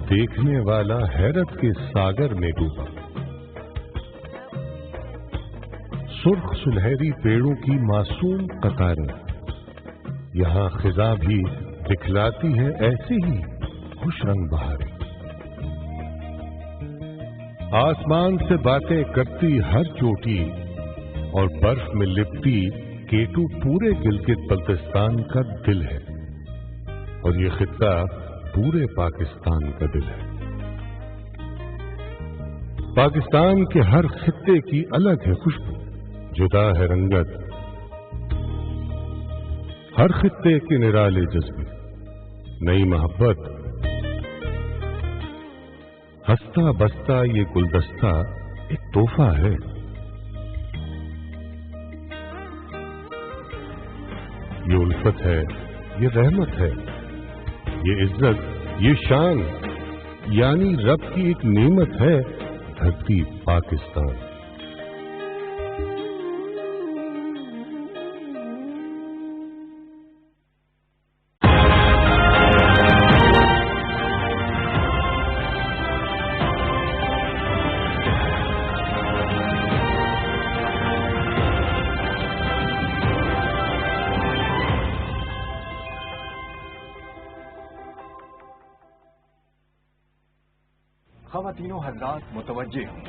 देखने वाला हैरत के सागर में डूबा। सुर्ख सुनहरी पेड़ों की मासूम कतारें यहां खिजा भी दिखलाती है ऐसे ही खुश रंग बहारें। आसमान से बातें करती हर चोटी और बर्फ में लिपटी केटू पूरे गिलगित बल्तिस्तान का दिल है, और ये खित्ता पूरे पाकिस्तान का दिल है। पाकिस्तान के हर खित्ते की अलग है खुशबू, जुदा है रंगत, हर खित्ते के निराले जज्बे, नई मोहब्बत। हंसता बसता ये गुलदस्ता एक तोहफा है। ये उल्फत है, ये रहमत है, ये इज्जत, ये शान, यानी रब की एक नेमत है धरती पाकिस्तान। ख़वातीनो हज़रात मुतवज्जे हों,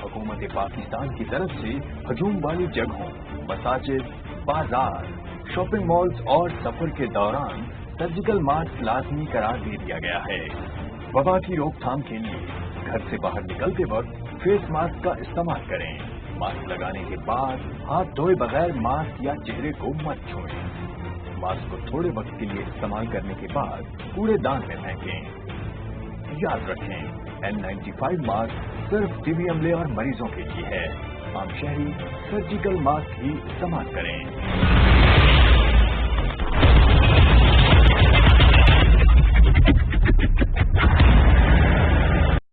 हुकूमत पाकिस्तान की तरफ से हजूम वाली जगहों, मसाजिद, बाजार, शॉपिंग मॉल्स और सफर के दौरान सर्जिकल मास्क लाजमी करार दे दिया गया है। वबा की रोकथाम के लिए घर से बाहर निकलते वक्त फेस मास्क का इस्तेमाल करें। मास्क लगाने के बाद हाथ धोए बगैर मास्क या चेहरे को मत छोड़ें। मास्क को थोड़े वक्त के लिए इस्तेमाल करने के बाद कूड़ेदान में फेंकें। याद रखें, N95 मास्क सिर्फ टीबी अमले और मरीजों के लिए है। आम शहरी सर्जिकल मास्क ही इस्तेमाल करें।